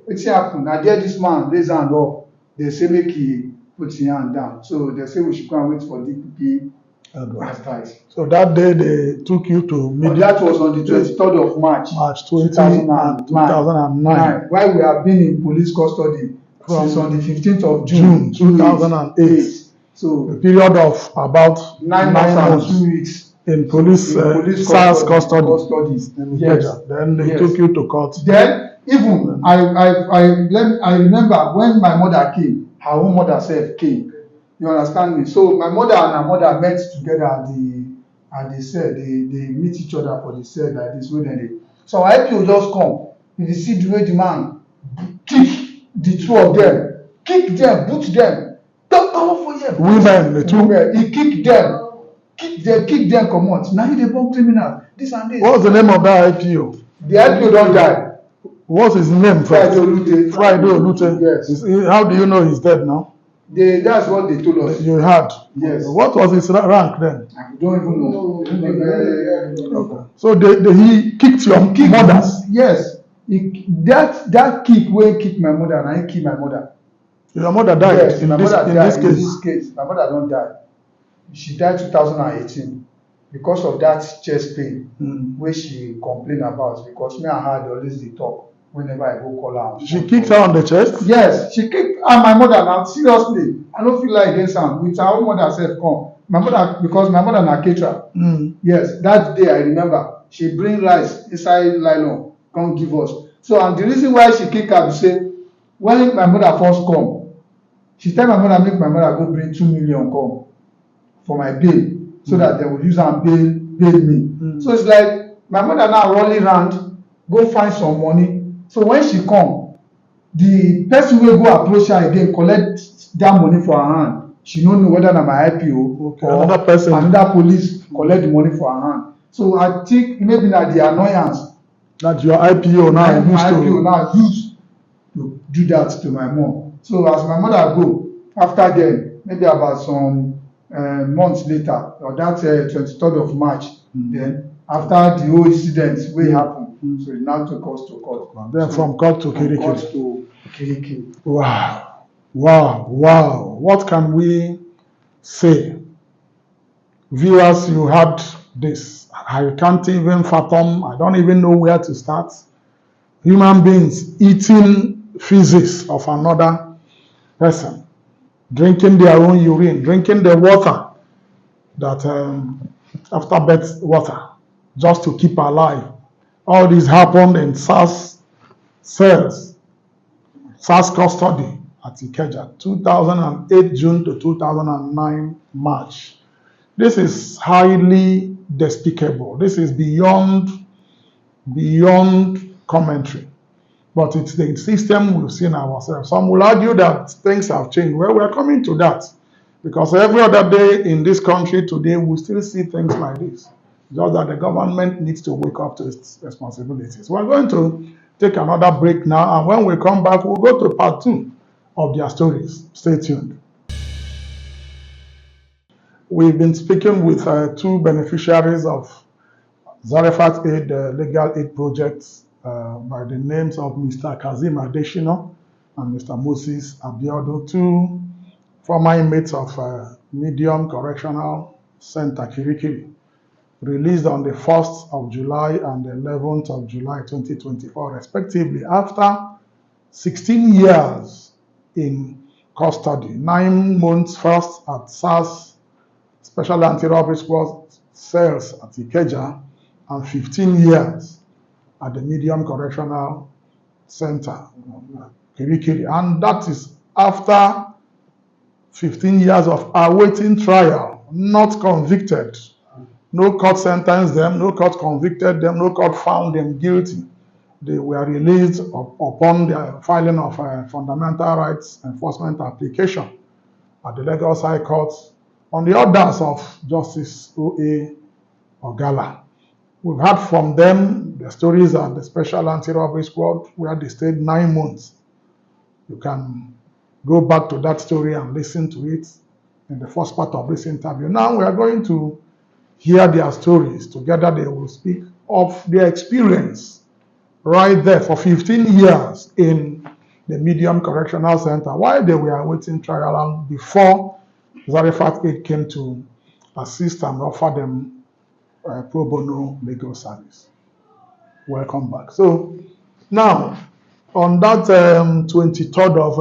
wetin happen? Na there this man raise hand up. They say make he put him hand down. So they say we should go and wait for DPP advice. So that day they took you to But that was on the 23rd of March 2009. While we have been in police custody since on the 15th of June 2008. So a period of about 9 months and 2 weeks in police SARS custody. Yes. Then they took you to court. Then even I remember when my mother came, her own mother self came. You understand me? So my mother and her mother met together at the cell. They meet each other for the cell like this way. So our IPO just come. If you see the way the man kick the two of them, kick them, boot them, don't powerful here. Women, the two. Women, he kicked them. Kick them come out. Now he dey born criminal. This and this. What's the name of that IPO? The IPO don't die. What's his name first? Friday Olute. Yes. How do you know he's dead now? That's what they told us. You heard? Yes. What was his rank then? I don't even know. Okay. So he kicked your mothers? Yes. That kick wey kick my mother and I kill my mother. Your mother died? Yes, in my this, mother in died this case? in this case. My mother don't die. She died 2018 because of that chest pain wey she complain about, because me and her dey always dey talk whenever I go call her. She kicked her on the chest? Yes, she kicked my mother. Now seriously, I don't feel like against am. With her own mother self come. My mother, because my mother na caterer. Yes, that day I remember she bring rice inside nylon come give us. So and the reason why she kick her be say when my mother first come, she tell my mother make my mother go bring 2 million come for my bail, so that they will use am bail me. So it's like my mother now rolling around go find some money. So when she come, the person wey go approach her again collect that money for her hand. She no know whether na my IPO or another police collect the money for her hand. So I think maybe na the annoyance that your IPO now used to do that to my mom. So as my mother go, after then, maybe about some months later, or that 23rd of March, then after the whole incident wey happen, so it now took us to court. Then from court to Kirikiri. Court to Kirikiri. Wow. What can we say? Viewers, you had this. I can't even fathom. I don't even know where to start. Human beings eating feces of another person, drinking their own urine, drinking the water that after birth water, just to keep alive. All this happened in SARS cells, SARS custody at Ikeja, 2008 June to 2009 March. This is highly despicable. This is beyond commentary. But it's the system we've seen ourselves. Some will argue that things have changed. Well, we're coming to that. Because every other day in this country today, we still see things like this. Just that the government needs to wake up to its responsibilities. We're going to take another break now, and when we come back, we'll go to part 2 of their stories. Stay tuned. We've been speaking with 2 beneficiaries of Zarephath Aid Legal Aid Projects by the names of Mr. Kazeem Adeshina and Mr. Moses Abiodun, 2 former inmates of Medium Correctional Center, Kirikiri, released on the 1st of July and the 11th of July 2024, respectively, after 16 years in custody, 9 months first at SARS Special Anti-Robbery Squad cells at Ikeja, and 15 years at the Medium Correctional Center, Kirikiri. And that is after 15 years of awaiting trial, not convicted. No court sentenced them, no court convicted them, no court found them guilty. They were released upon the filing of a fundamental rights enforcement application at the Lagos High Court on the orders of Justice O.A. Ogala. We've heard from them the stories at the Special Anti-Robbery Squad, where they stayed 9 months. You can go back to that story and listen to it in the first part of this interview. Now we are going to hear their stories. Together they will speak of their experience right there for 15 years in the Medium Correctional Center while they were awaiting trial and before Zarifat Aid came to assist and offer them pro bono legal service. Welcome back. So now, on that 23rd of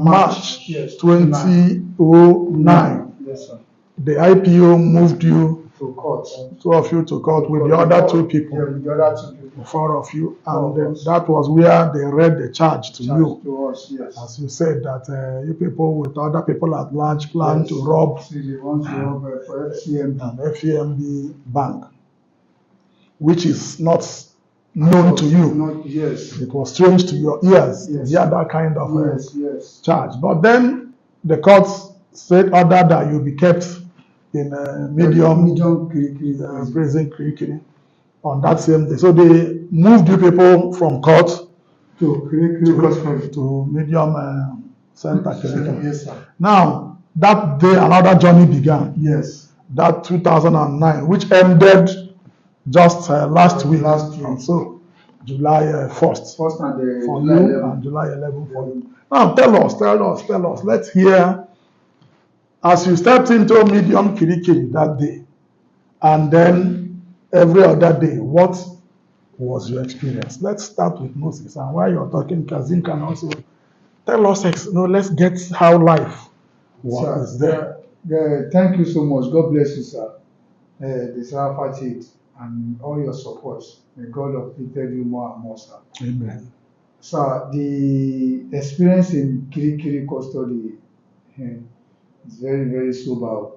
March Yes, 2009, Yes, sir. the IPO moved you, To court. two of you, to court with the other two Yeah, people, with the other two people. four of you, Four and of then us. that was where they read the charge to you. To us, yes. As you said, that you people with other people at large plan Yes. to rob See, they want to rob for FCMB. an FEMB bank, which is not known to you. Not, yes. It was strange to your ears to Yes. hear that kind of Yes. charge. But then the courts said order that you be kept in a medium Kirikiri. prison Kirikiri on that same day. So they moved you people from court To Kirikiri Custody. to medium center Kirikiri. Yes, sir. Now, that day another journey began. Yes. That 2009, which ended just last week. Last week. So July 1st. First and For July you 11. and July 11 for you. Now tell us. Let's hear, as you stepped into medium Kirikiri that day, and then every other day, what was your experience? Let's start with Moses. And while you're talking, Kazeem can also tell us, let's get how life was there. Thank you so much. God bless you, sir. The Zarifat Aid and all your support. May God uplift you more and more, sir. Amen. Sir, the experience in Kirikiri custody is very, very sober,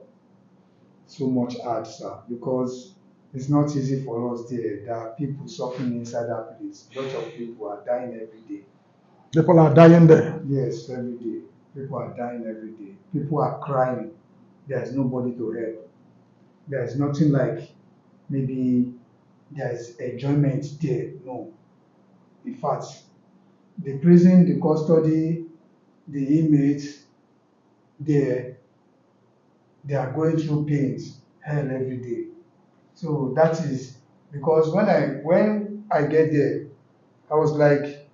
so much hard, sir, because it's not easy for us there. There are people suffering inside that place. A lot of people are dying every day. People are dying there. Yes, every day. People are dying every day. People are crying. There is nobody to help. There is nothing like maybe there is enjoyment there. No. In fact, the prison, the custody, the inmates, they are going through pains, hell every day. So that is because when I get there, I was like,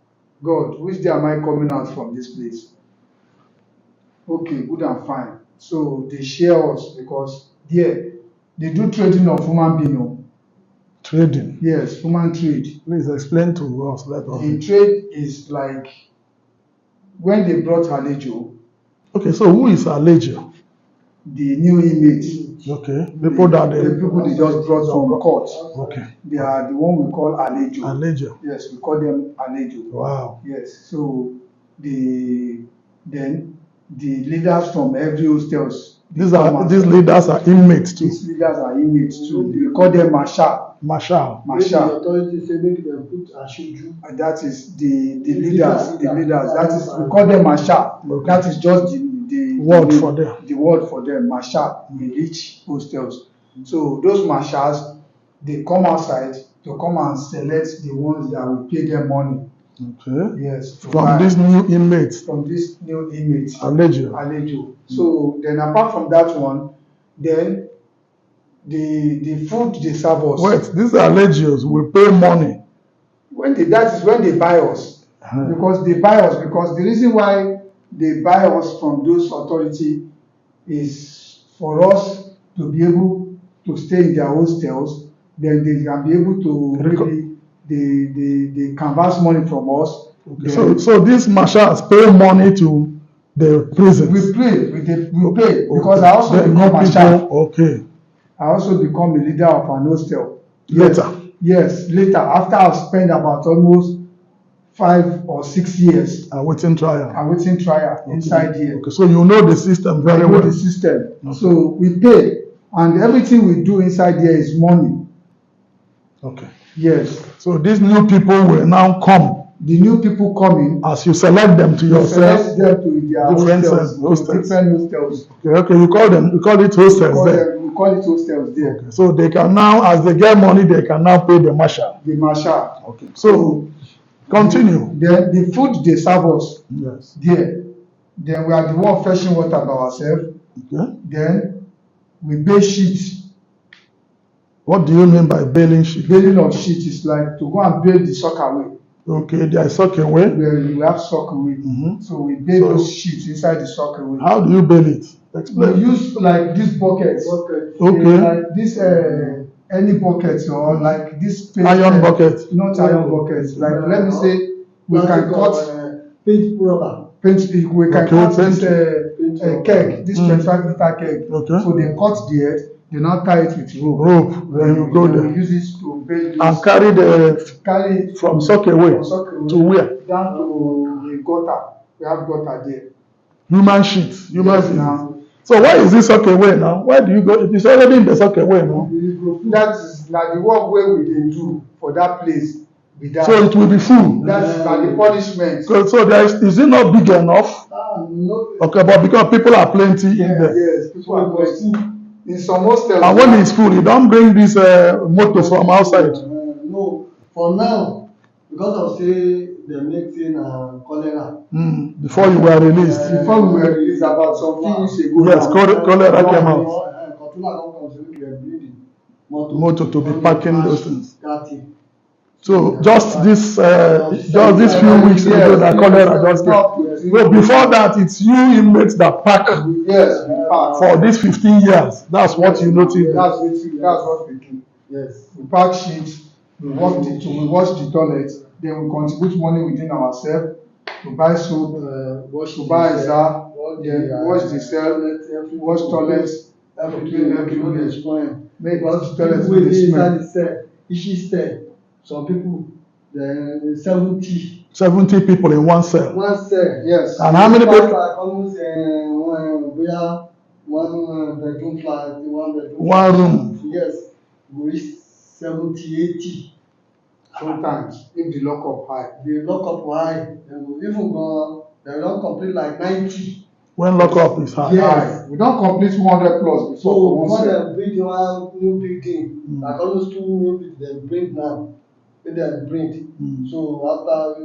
God, which day am I coming out from this place? Okay, good and fine. So they share us because there they do trading of human being. Trading. Yes, human trade. Please explain to us. The trade is like when they brought Alejo. Okay, so who is Alejo? The new inmates. Okay, people that the people they just brought from court. Okay. They are the one we call Alejo. Alejo. Yes, we call them Alejo. Wow. Yes, so then the leaders from every hostels. These leaders are inmates too. These leaders are inmates too. We call them Marshal. Marshal. The authorities say make them put Ashuju. And that is the leaders. The leaders. That is we call them Marshal. Okay. That is just the word for them. The word for them, Marshal, in each hostels. So those Marshals, they come outside to come and select the ones that will pay them money. Okay. Yes. From these new inmates. From this new inmates. Alejo. So then apart from that one, then the food they serve us. Wait, these Alejos will pay money. That is when they buy us. Because they buy us, because the reason why they buy us from those authority is for us to be able to stay in their hostels, then they can be able to they canvas money from us. Okay. So these marshals pay money to the prison. We pay because I also become marshal. Okay. I also become a leader of an hostel. Later. Yes, later after I've spent about almost 5 or 6 years. Awaiting trial. Okay. Inside here. Okay, so you know the system very well. The system. Okay. So we pay, and everything we do inside here is money. Okay. Yes. So these new people will now come. The new people coming. As you select them to yourself. Select them to their different hostels. Different hostels. Okay, you call it hostels there. We call it hostels there. Okay. So they can now, as they get money, they can now pay the marshal. The marshal. Okay. So continue. The food they serve us. Yes. There Then we are the one fetching water by ourselves. Okay. Then we bail sheet. What do you mean by bailing sheep? Bailing of sheet is like to go and bail the sock away. Okay, there is sock away. Where we have sock away. So we bail those sheets inside the sock away. How do you bail it? We Explain. use like this bucket. Okay. Like this any bucket or like this Iron bucket. Not iron bucket. Like let me say we can cut paint rubber. we can cut this keg, this 25-liter keg. Okay. So they cut the head, they now tie it with rope. Then you go there. We use this to bail this. And carry it from sock away to where? Down to the gutter. We have gutter there. Human sheets. Human sheets. Now. So why is this sock away now? Why do you go? It is already in the sock away now. That is like the work where we dey do for that place. So it will be full. That's like the punishment. So there is it not big enough? No. Okay, but because people are plenty in there. Yes, people are plenty. In some hostels. And when it's full, you don't bring this motor from outside. No, for now, because of say they make thing cholera. Before you were released. Before we were released about some few weeks ago. Yes, cholera came out. Motor to be packing those things. So just this few weeks ago, that cholera just came. But before that, it's you inmates that pack. Yes, we pack. For these 15 years. That's what you noticed. That's what we do. Yes. We pack sheets, we wash the toilet, then we contribute money within ourselves to buy soap, to buy Iza, then wash the cell, wash toilets, clean everywhere. Make the toilets with the smell. Each cell, some people, 70 people in one cell. One cell, yes. And how many people? Like almost one bedroom flat, One room. Yes, we reach 70, 80. Sometimes, if the lockup high. The lockup high, they will even go, they will not complete like 90. When lockup is high. Yes. We don't complete 200 plus before. So before they bring one new building, like almost 2 new buildings they bring now. They bring. So after we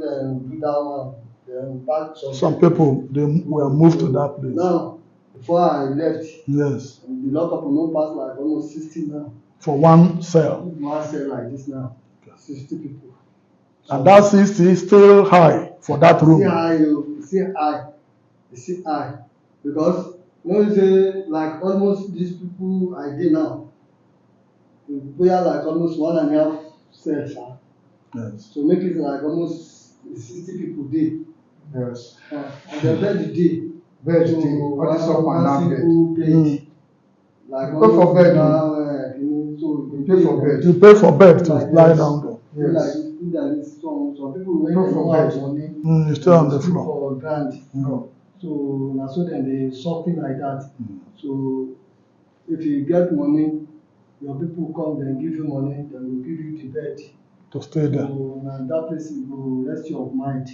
do that one, then back some people they were moved to that place. Now, before I left, yes, the lockup will not pass like almost 60 now. For one cell. One cell like this now, 60 people. So, and that 60 is still high for that room. It's still high. Because you say like almost these people I did now, we are like almost 1.5 cells. Yes. So make it like almost 60 people day. Yes. And the bed day. Bed day. What is up and down bed? Like you pay for bed. So you pay for bed. You pay for bed to lie down there. Yes. Like some people when they don't have money, you stay on the floor. For grand. So now so then they something like that. So if you get money, your people come then give you money, then will give you the bed. To stay there. So now that place you go rest your mind.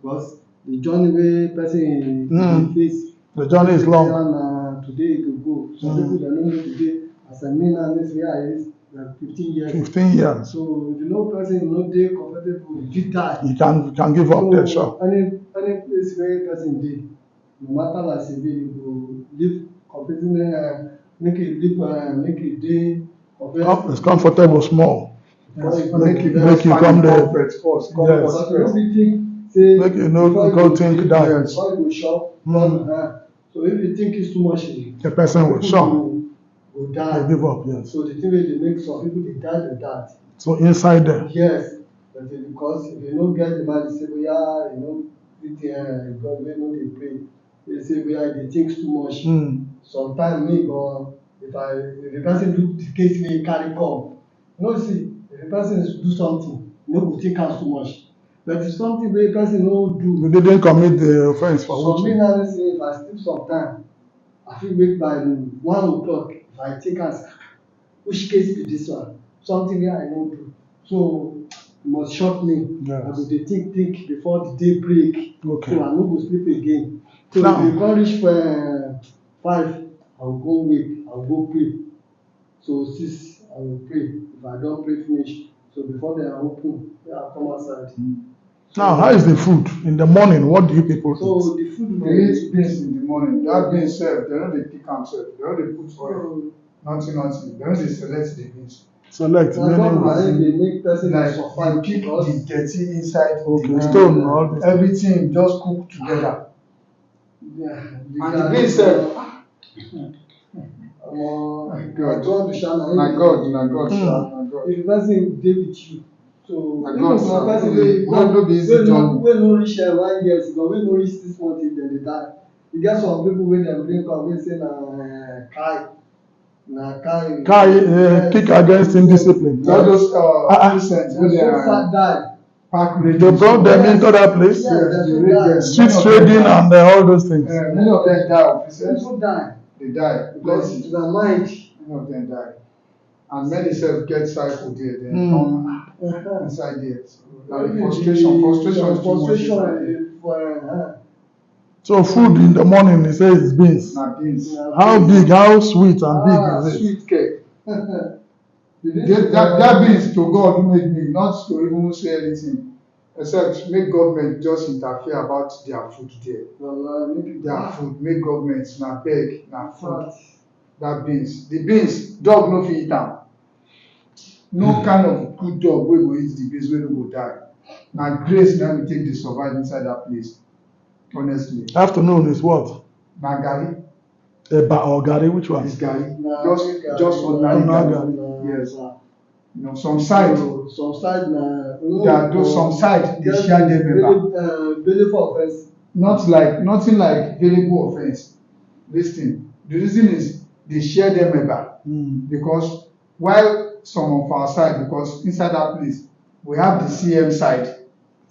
Because the journey where person face. The journey is long. Today you go. Some people they know me today as a mean and this where I is like 15 years. 15 years. So if you know person no dey comfortable, you die. You can give up there, sure. Any place where person dey, no matter like say you go live completely make it dey it's comfortable small. Make you come there first. Yes. Make you know go think that. Before you go shop, so if you think it's too much, the person will shop. Will die. They give up, yes. So the thing wey dey make some people dey die like that. So inside there. Yes, but because if you don't get the money, say we are, God wey no dey pray. They say we are dey think too much. Sometimes me go if the person do the case wey carry come, see if the person do something, no go think am too much. But if something wey person no do. You didn't commit the offense for which. So me now say if I sleep sometime, I fit wake by 1 o'clock. If I think as which case be this one, something wey I no do. So you must shock me. Yes. I go dey think before the day break. Okay. So I no go sleep again. So now, if you come reach for 5, I will go wake, I will go pray. So 6, I will pray. If I don't pray finish, so before they are open, I come outside. Now, how is the food in the morning? What do you people So eat? the food We eat beans in the morning. That beans served, they don't dey pick am serve. They don't dey put oil. Nothing. They don't dey select the beans. Select na God na meaning him dey make person dey Like survive they pick because the dirty inside okay, the stone, all this. everything just cook together. And the beans serve. na God. God sha na him Na dey- God, na God, na God. if the person dey with you so Na even God, for sir. person No be easy journey. wey no reach 1 year ago wey no reach 6 months dem dey die e get some people wey dem bring come wey say na kai Kick against indiscipline. All those Christians wey dem dey so far die pack They radio. brought them into that place. yes dem so they die Street trading and all those things. Many of them die of dem Christians. so die They die. because Plenty. na mind Many of them die. And many self get cycle there. Then come inside there. Now the frustration is too much inside there. So food in the morning, he says it's beans. Na beans. How big, how sweet and big is it? Sweet cake. That beans to God who made me, not to even say anything, except make government just interfere about their food there. Their food, make government na beg, na food. That beans. The beans, dog no fit eat am. No kind of good dog wey go eat the beans wey no go die. Na grace na we take dey survive inside that place. Honestly. Afternoon is what? Na garri. Eba or gari, which one? It's garri. Na Just ordinary Ordinary garri. Yes. You know, some side, na some side they share them eba. belly for offense. Nothing like variable offense. This thing. The reason is they share them eba because while some of our side, because inside that place we have the CM side.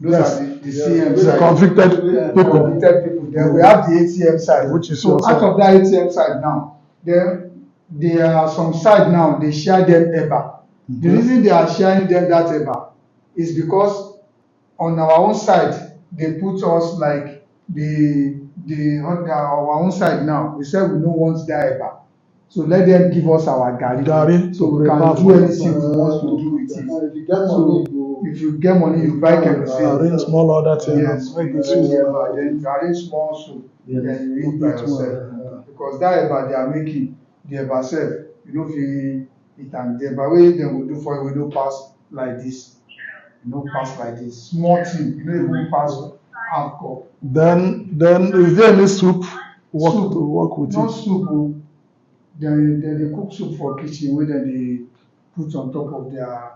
Those Yes. are the CM side. Convicted people. Convicted people. Then we have the ATM side. Which is so your out side. of that ATM side now, there are some side now they share them eba. The reason they are sharing them that eba is because on our own side they put us like on our own side now we said we no want that eba. So let them give us our garri. So we can do anything we want to do with it. So if you get money, you buy kerosene. Arrange small order thing. Yes, Make you it arrange sweet. eba, then you arrange small soup, then you eat by yourself. Because that eba they are making, the eba self, you no fit eat am. The eba wey dem go do for you, we no pass like this. You no pass like this. Small thing, you no even pass half cup. Then is there any soup Soup. to work with No it? soup o. Dem dey cook soup for kitchen wey dem dey put on top of their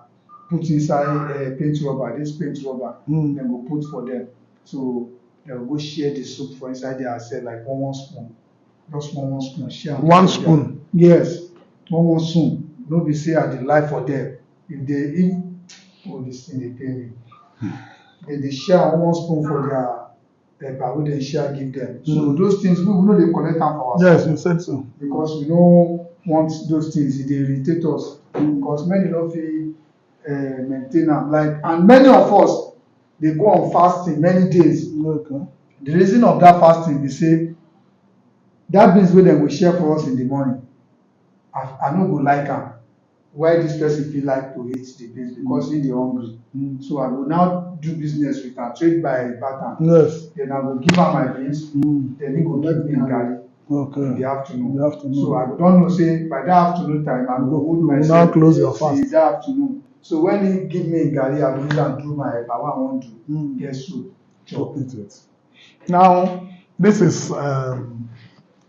put inside paint rubber. This paint rubber dem go put for them. So dem go share the soup for inside there sef like one spoon. Just one spoon share am. One spoon. Yes, one spoon. No be say I dey lie for them. If this thing dey pain me. Dem dey share one spoon for their eba wey dem share give them. So those things we no dey collect am for ourselves. Yes, you said so. Because we no want those things, e dey irritate us. Because many no fit maintain am. And many of us dey go on fasting many days. Okay. The reason of that fasting be say that beans wey dem go share for us in the morning, I no go like am. Why this person fit like to eat the beans because he dey hungry. So I go now do business with am, trade by barter. Yes. Then I go give am my beans, then he go give me garri. Okay. In the afternoon. So I don't know, say by that afternoon time, I go hold myself. now close your fast. Till that afternoon. So when he give me garri, I go use am do my eba wey I wan do. Get soup, chop. Eat it. Now, this is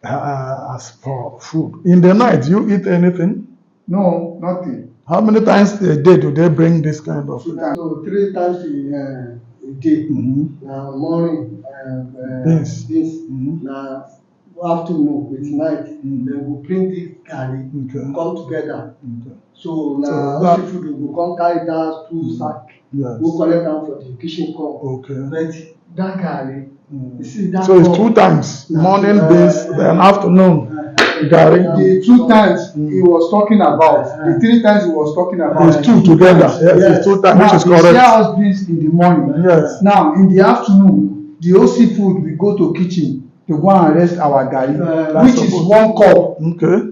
as for food. In the night, you eat anything? No, nothing. How many times a day do they bring this kind of food? So 3 times a day. Na morning Beans. na afternoon with night. Dem go bring this garri Okay. come together. Okay. So na So only food we go come carry that 2 sack. Yes. Go collect am for the kitchen come. Okay. But that garri, you see that. So it's 2 times. Morning beans, then afternoon garri. The 2 times he was talking about, the 3 times he was talking about. It's 2 together. Yes, it's 2 times, which is Now, he share correct. us beans in the morning. Yes. Now, in the afternoon, the OC food, we go to kitchen to go and rest our garri, which is 1 cup, Okay.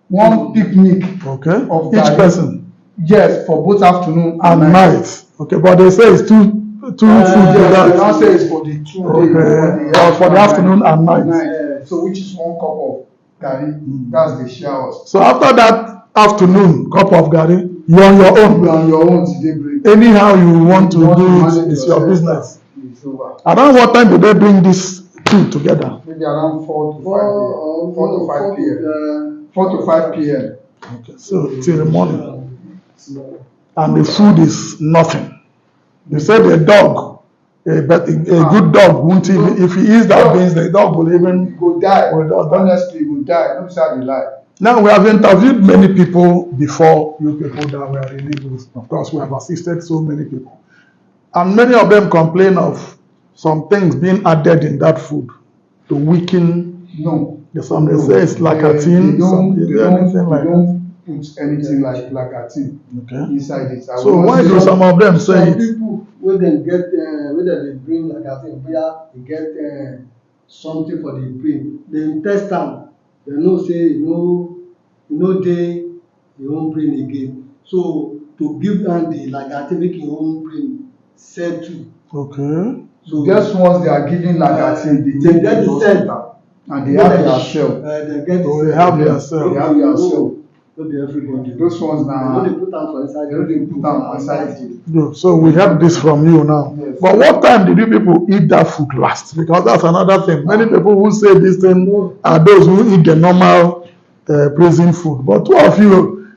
1 picnic Okay. of Each garri. person. Yes, for both afternoon And and night. night. Okay, but they say it's 2 two food Yes, that. the answer is for the 2 days. Okay. For the afternoon and night. So which is 1 cup of garri. That's the showers. So after that afternoon cup of garri, you're on your own. You are on your own today break. Anyhow you want to You do manage it, it's your yourself. business. It's over. Around what time do they bring this two together? Maybe around 4 to 5 p.m. 4 to 5 p.m. Okay. So till the morning. And the food is nothing. You said a dog, but a good dog won't even, if he eats that beans, the dog will even You go die. Well, Honestly, you go die. Don't say I dey lie. Now we have interviewed many people before you people that were illegals. Of course, we have assisted so many people. And many of them complain of some things being added in that food to weaken. No. Some they say it's like a tin. They don't put anything that. like a tin inside it. So why do some of them say Some it? people wey dem get wey dem dey bring like I think boya e get something for the brain, dem test am, dem know say e no dey im own brain again. So to give am the like I think make im own brain settle. Okay. So just once they are giving like a tin, they take get the the cell. hospital and they have their cell. Dem get the So they cell. have their cell. They have their cell. No be everybody. Those ones now, Dem no dey put am for inside. they don't dey put am inside food. Good. So we have this from you now. Yes. But what time did you people eat that food last? Because that's another thing. Many people who say this thing are those who eat the normal prison food. But two of you,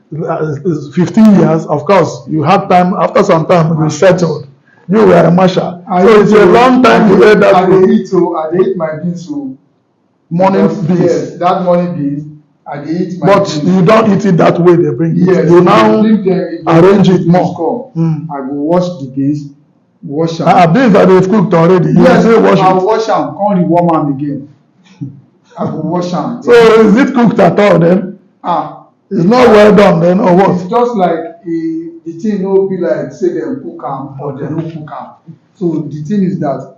15 years, of course, you had time, after some time, you settled. You were a marshal. So it's a long time you ate that I food. dey eat my beans so. Morning beans. Yes, that morning beans. I dey eat my But beans. you don't eat it that way they bring it. Yes, You now if they arrange it beans more. come, I go wash the beans, wash am. Beans that they've cooked already. You Yes, say wash I it. wash am, come rewarm am again. I go wash am. So is it cooked at all then? It's not well done then, or what? It's just like the thing no be like say dem cook am or dem no cook am. So the thing is that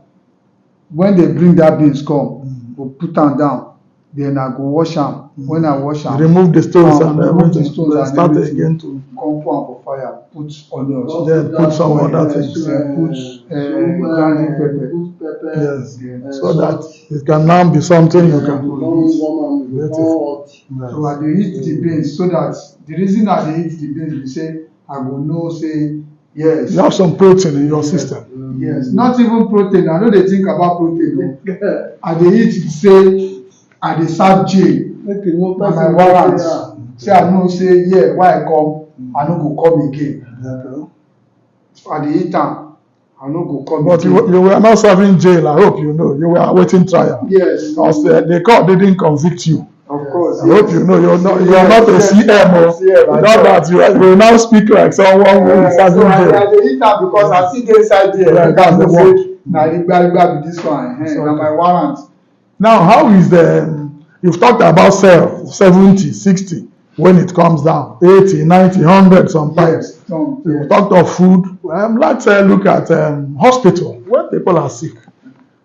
when they bring that beans come, go put am down, then I go wash am. When I wash am, Remove the stones and remove the everything. stones Then and start everything. again to Come put am for fire, put onions, then put some other things. then put grinding pepper. Yes. Then So that it can now be something you can do. Beautiful. So I dey eat the beans so that the reason I dey eat the beans be say I go know say yes. You have some protein in your system. Yes, not even protein. I no dey think about protein o. I dey eat say I dey serve jail na my warrant. Say I know say yeah, why I come, I no go come again. If I dey eat am, I no go come But again. you were not serving jail, I hope you know. You were awaiting trial. Yes, Because the court didn't convict you. of course. I hope you know you are not a CM or CM, not that you will now speak like someone who is serving So I jail. dey eat am because I still dey inside there. Yeah, that's the say work. na rigba be this one. Na my warrant. Now, how is you've talked about 70, 60, when it comes down, 80, 90, 100 sometimes. Yes. You've talked of food. Let's look at hospital, when people are sick.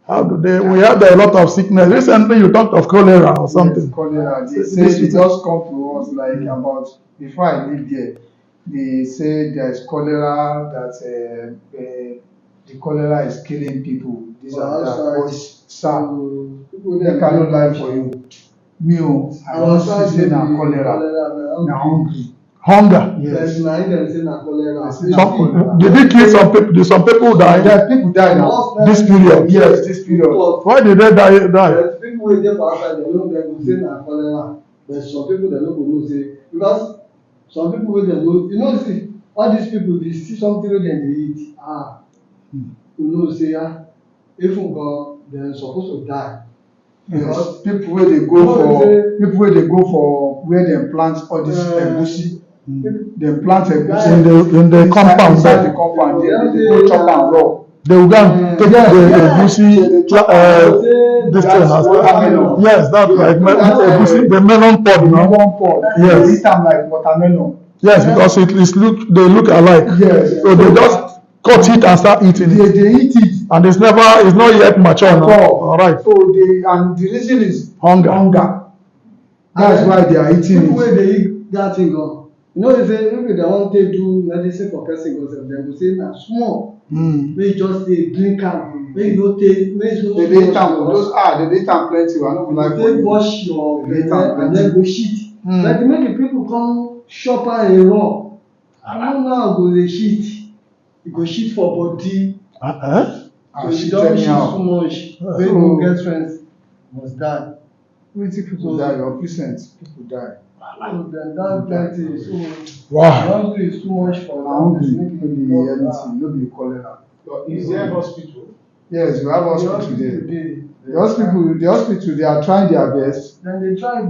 How do they, we had a lot of sickness. Recently you talked of cholera or something. Yes, cholera. They say it just come to us like about, before I live there, they say there's cholera, that the cholera is killing people. This and that. But sir, make I no lie for you. Me I don see say na cholera, na hungry. Hunger. Yes. Na him dem say na cholera. Did he kill some people? Did some people die? There people die now. This period. Yes, this period. Why did they die? But people wey dey for outside dem no dem go say na cholera, but some people dem no go know say, because some people wey dem know, you know, see all these people, they see something wey dem dey eat, you know say even God dem suppose to die. Yes. People wey dey go for where dem plant all this egusi. Dem plant egusi in the compound inside there. the compound there. They go chop am raw. They will go and take the egusi, this thing has, watermelon. yes, that's like egusi, the melon pod, The no? melon pod. Yes. They eat am like watermelon. Yes, because they look alike. Yes. So they just cut it and start eating it. They eat it. And it's not yet mature At now. all. All right. So and the reason is Hunger. That's why they are eating People wey it. dey eat that thing, You know, they say if they want to do medicine for person, because of them, they say na small. May just say drink am, may you no take, may you no They dey time for those they dey time plenty. I no be like for take you. wash your They dey belle time and then plenty. go shit. Like make the people come chop am in raw. I no know how go dey shit. E go shit for body. So if you don shit too much, wey no get strength, must die. Plenty people die, your percent people die. So then that plenty. So Wow. hungry is too much for Na hungry, that. no be anything, no be cholera. Is there hospital? Yes, you have hospital there. dey. The hospital, they are trying their best. Then they try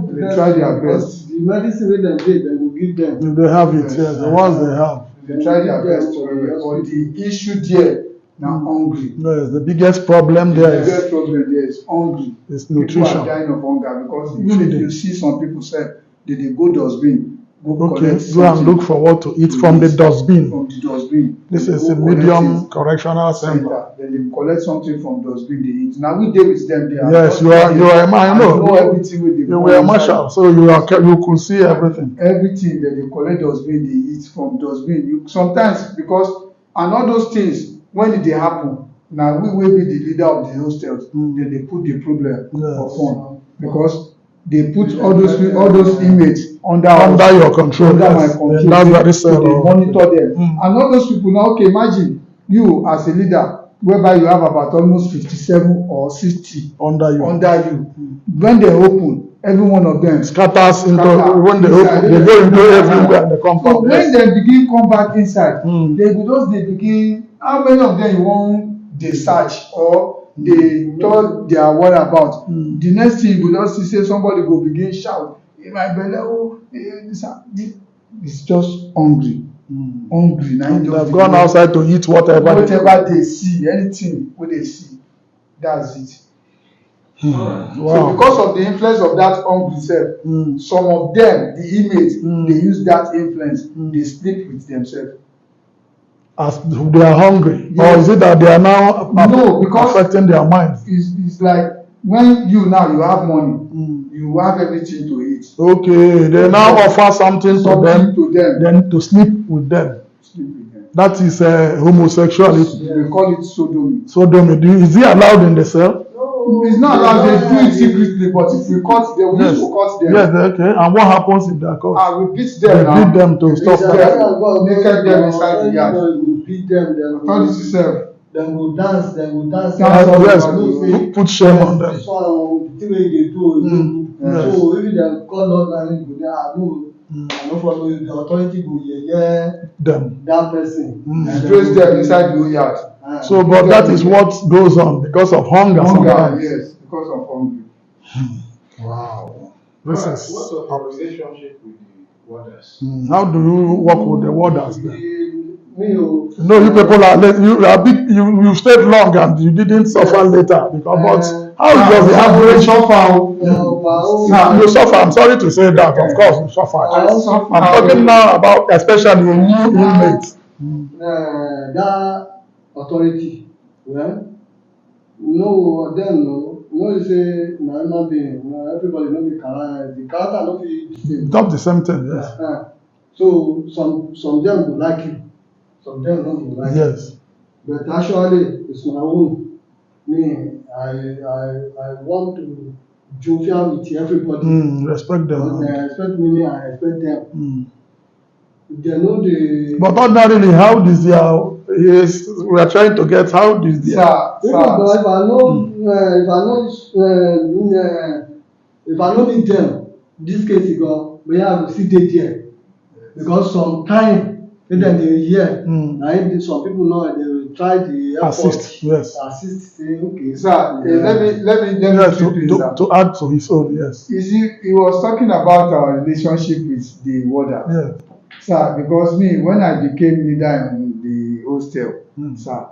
their best. The medicine wey dem dey, dem go give them. They have it, yes, the ones they have. They try their best, but the issue there na hungry. Yes, the biggest problem The there biggest is problem there is hungry. It's People nutrition. are dying of hunger because even if you see some people say they go dustbin, go Okay, collect go and something look for what to eat from the dustbin. from the dustbin. This They is go a collect medium it. correctional center. Center. Then they collect something from dustbin they eat. Now we deal with them there. Yes, you are a man, I know no. everything with You were a marshal, so you could see everything. Everything that they collect dustbin they eat from dustbin. You sometimes because and all those things when it dey happen, now we will be the leader of the hostels, then they put the problem upon because they put all those inmates under your control, under my yes. control. And that's very So they sad. monitor them. And all those people now, okay, imagine you as a leader, whereby you have about almost 57 or 60 Under you. When they open, every one of them Scatters into, scatter when they inside. open, they go into everywhere in the So compound. when Yes. they begin come back inside, Mm. they begin, how many of them you want they search or they told their whereabouts? The next thing you go just see say somebody go begin shout, "In my belly, oh, it's just hungry. Hungry. Now you They've just gone outside to eat whatever they see, anything what they see, that's it. So Wow. because of the influence of that hungry self, some of them, the inmates, they use that influence, they sleep with themselves. As they are hungry. Yes. Or is it that they are now No, because affecting their minds? It's like when you have money, you have everything to eat. Okay, they now offer something to them, then to sleep with them. Sleep with them. That is homosexuality. They call it sodomy. Sodomy. Is it allowed in the cell? It's not allowed, they do it secretly, but if we cut them, we need to cut them. Yes, okay. And what happens if they are caught? We beat them They now. beat them to stop that. Naked them inside the yard. You beat them, Authority self. Dem go dance. Yes, put shame on them. This one, the thing wey you dey do, Yes. so if dem call us now, you go dey, I no follow you, the authority go yeye Them. that person. Disgrace them inside the yard. So, but that is what goes on because of hunger. Hunger, sometimes. yes, because of hunger. Wow. This is. What's your relationship with the warders? How do you work with the warders? Then? Me o. No, you people are big. You stayed long and you didn't suffer later because. But how does the average suffer? You suffer. I'm sorry to say that. Of course, you suffer. I'm talking now about especially new inmates. That authority, well, no, them no say na human being, no, everybody no be character, the character no be the same. Not the same thing, yes. So some them go like you, some them no go like you. Yes. But actually, it's my own. Me, I want to jovial with everybody. Respect them. They respect me, I respect them. They know the. But ordinarily, how does we are trying to get how does If I no need them, this case you go, we have to sit there because sometimes when they hear, some people know they will try the assist. Yes. Assist. Say okay. Sir, let me to add to his own. Yes. You see, he was talking about our relationship with the warder. Yeah. Sir, because me, when I became leader in the hostel, sir,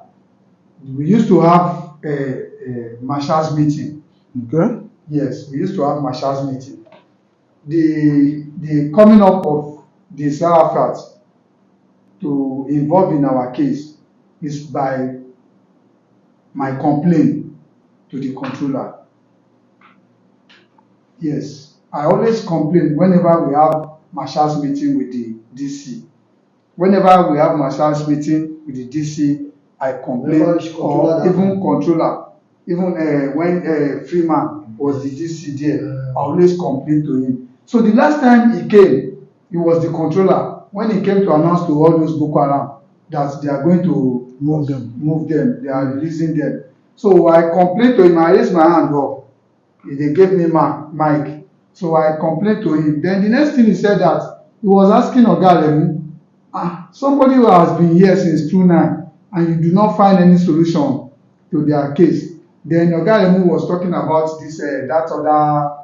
we used to have a marshals meeting. Okay. Yes, we used to have marshals meeting. The coming up of the Sarafat to involve in our case is by my complaint to the controller. Yes, I always complain whenever we have marshals meeting with the DC. Whenever we have marshals meeting with the DC, I complain, or even controller, even when Freeman was the DC there, I always complain to him. So the last time he came, he was the controller. When he came to announce to all those Boko Haram that they are going to move them, they are releasing them. So I complained to him, I raised my hand up. They gave me mic. So I complained to him. Then the next thing he said that he was asking Oga Lemu, somebody who has been here since 2009 and you do not find any solution to their case. Then Oga Lemu was talking about this that other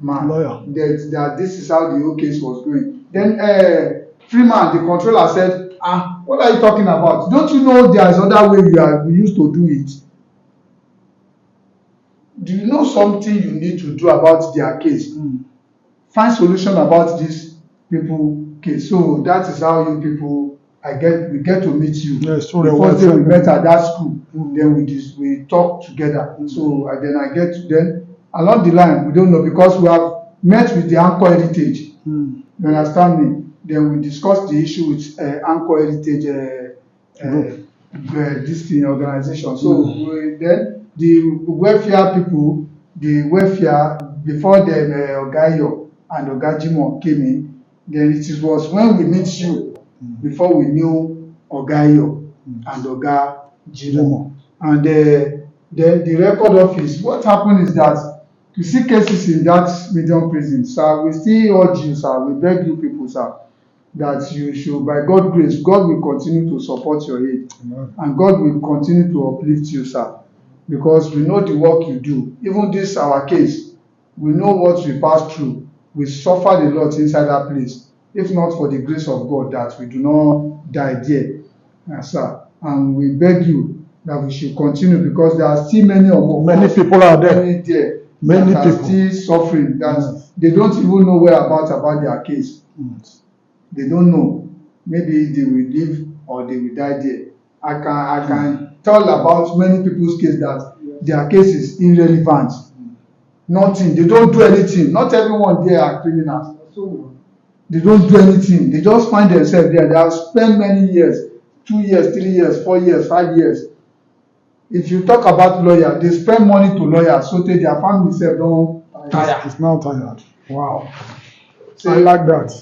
man, that this is how the whole case was going. Then Freeman, the controller, said, what are you talking about? Don't you know there is other way we used to do it? Do you know something you need to do about their case? Find solution about this people case. So that is how you people, we get to meet you. Yes, so the first day we met at that school, then we talk together. So then along the line, we don't know, because we have met with the Anchor Heritage. You understand me? Then we discussed the issue with Anchor Heritage this thing organization. So then the welfare people, before then Ogayo and Ogajimo came in, then it was when we meet you before we knew Ogayo and Ogajimo. And then the record office, what happened is that you see cases in that medium prison, sir, we still urge you, sir, we beg you people, sir, that you should, by God's grace, God will continue to support your aid. And God will continue to uplift you, sir, because we know the work you do. Even this our case, we know what we passed through. We suffered a lot inside that place, if not for the grace of God that we do not die there, sir. And we beg you that we should continue, because there are still many people are there. Many people are still suffering, that they don't even know whereabouts about their case. They don't know. Maybe they will live or they will die there. I can tell about many people's case that their case is irrelevant. Nothing. They don't do anything. Not everyone there are criminals. They don't do anything. They just find themselves there. They have spent many years, 2 years, 3 years, 4 years, 5 years. If you talk about lawyers, they spend money to lawyers so that their family self don't tire. It's now tired. Wow. So I like that.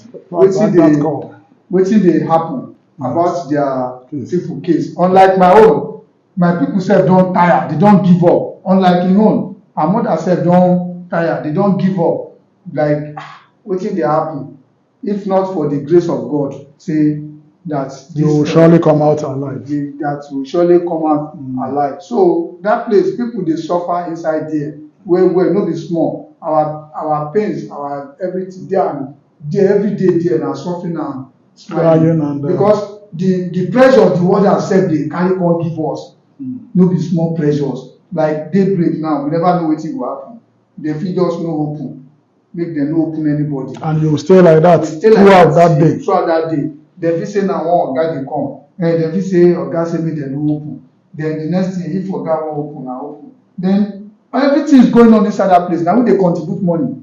Wetin dey happen about their people case. Unlike my own, my people self don tire, they don give up. Unlike him own, her mother self don tire, they don give up. Like, wetin dey happen? If not for the grace of God, say that you will surely come out alive. That will surely come out alive. So that place, people dey suffer inside there. Well, no be small. Our pains, our everything there every day there na suffering and smiling. Because the pressure of the world herself dey carry come give us. No be small pressures. Like daybreak now, we never know wetin go happen. They fit just no open, make them no open anybody. And you stay like that throughout that day. Throughout that day. They fit say na one oga dey come. They fit say oga say make dem no open. Then the next thing, if oga wan open, na open. Then everything is going on inside that place. Na who dey contribute money?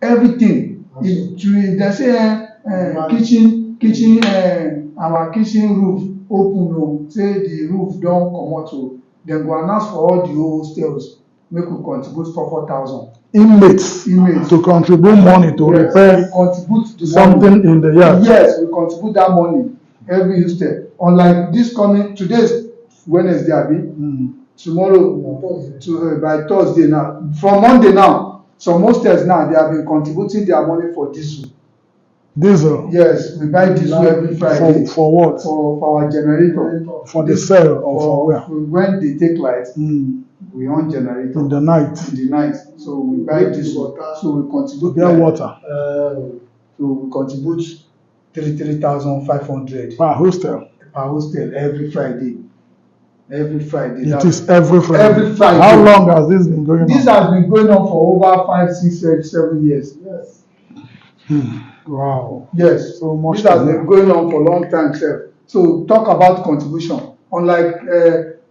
Everything. If they say kitchen our kitchen roof open o, say the roof don comot o, dem go announce for all the hostels make we contribute 4,000. Inmates to contribute money to repair something in the yard. Yes, we contribute that money every hostel. Unlike this coming, today's Wednesday, tomorrow, by Thursday now. From Monday now, some hostels now, they have been contributing their money for diesel. Diesel? Yes, we buy diesel every Friday. For what? For our generator. For the cell or for where? When they take light, we on generator. In the night? In the night. So we buy diesel. So we contribute. Their water? So we contribute 3,500. Per hostel? Per hostel every Friday. Every Friday. It is every Friday. Every Friday. How long has this been going on? This has been going on for over 5, 6, 7 years. Yes. Wow. Yes. So much. This has been going on for a long time, sir. So talk about contribution. Unlike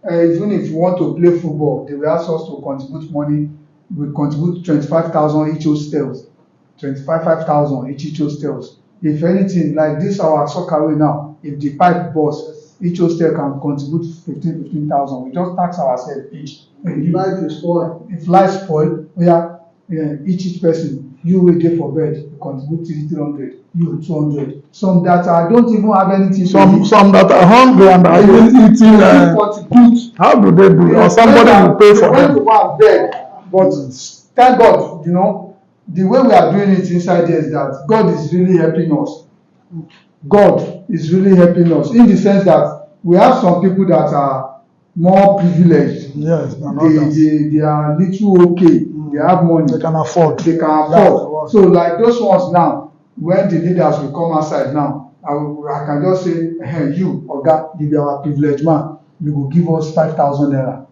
even if you want to play football, they will ask us to contribute money. We contribute 25,000 each hostels. 5,000 each hostels. If anything, like this our soccer way now, if the pipe burst, each hostel can contribute 15,000. We just tax ourselves each. If light is spoil, If light spoil, each person, you will dey for bed, you contribute 300, you 200. Some that don't even have anything. Some that are hungry and are even eating. Contribute. How do they do? Or somebody will pay for them. They went to beg, but thank God, the way we are doing it inside here is that God is really helping us. God is really helping us in the sense that we have some people that are more privileged. Yes, they are little okay. They have money. They can afford. So like those ones now, when the leaders will come outside now, I can just say, hey, you, Oga, you be our privileged man. You will give us 5,000 naira.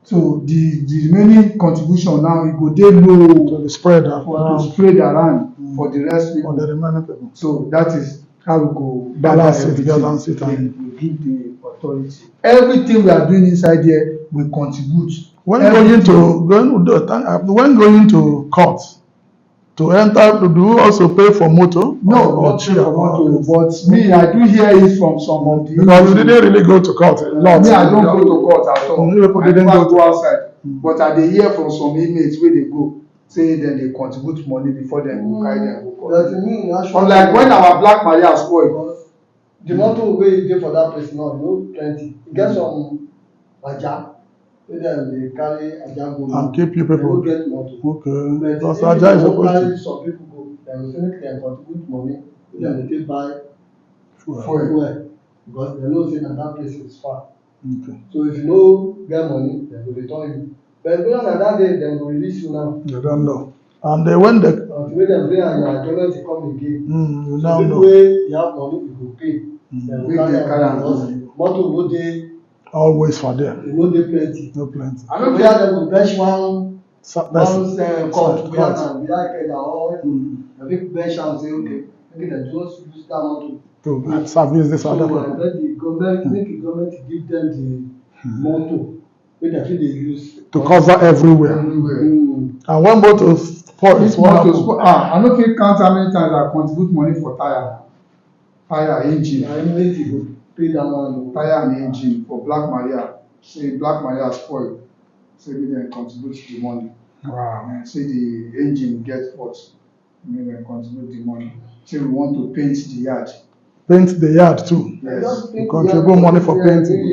So the remaining contribution now it go dey low to spread around for the rest people. For the remaining people. So that is how we go balance it and we give the authority. Everything we are doing inside here, we contribute. When going to court, to enter, do you also pay for motor? No, not pay for motor. But me, I do hear it from some of the. Because you didn't really go to court a lot. Me, I don't go to court at all. People didn't go outside. But I dey hear from some inmates where they go, say then they contribute money before them go carry them go court. Unlike when our Black Maria spoil. The motor wey dey for that place now, plenty. E get some Aja. Wey dem dey carry Aja go. And keep you people. They get motor. Okay. Because Aja is supposed to. Some people go, dem go make dem contribute money. Dem dey take buy fuel. Because dem know say na that place is far. Okay. So if you no get money, dem go return you. But because na that day dem go release you now. You don't know. And when they until make dem bring am your enjoyment come again. You now know. People wey you have money you go pay. Dem Wey go dey carry am because motor no dey. Always for them. E no dey plenty. No plenty. I no where dem go bench one court where na without credit or dem fit bench am say okay make dem just use that motor. To service this other people. people. So the government make the government give them the motor wey dem fit dey use. To cover everywhere. And when motor spoil, I no fit count how many times I contribute money for tire engine. Na immediately go pay that one. Tire and engine for Black Maria. Say Black Maria spoil. Say make dem contribute the money. Wow. Say the engine get fault. Make dem contribute the money. Say we want to paint the yard. Paint the yard too. Yes. You contribute money for painting. We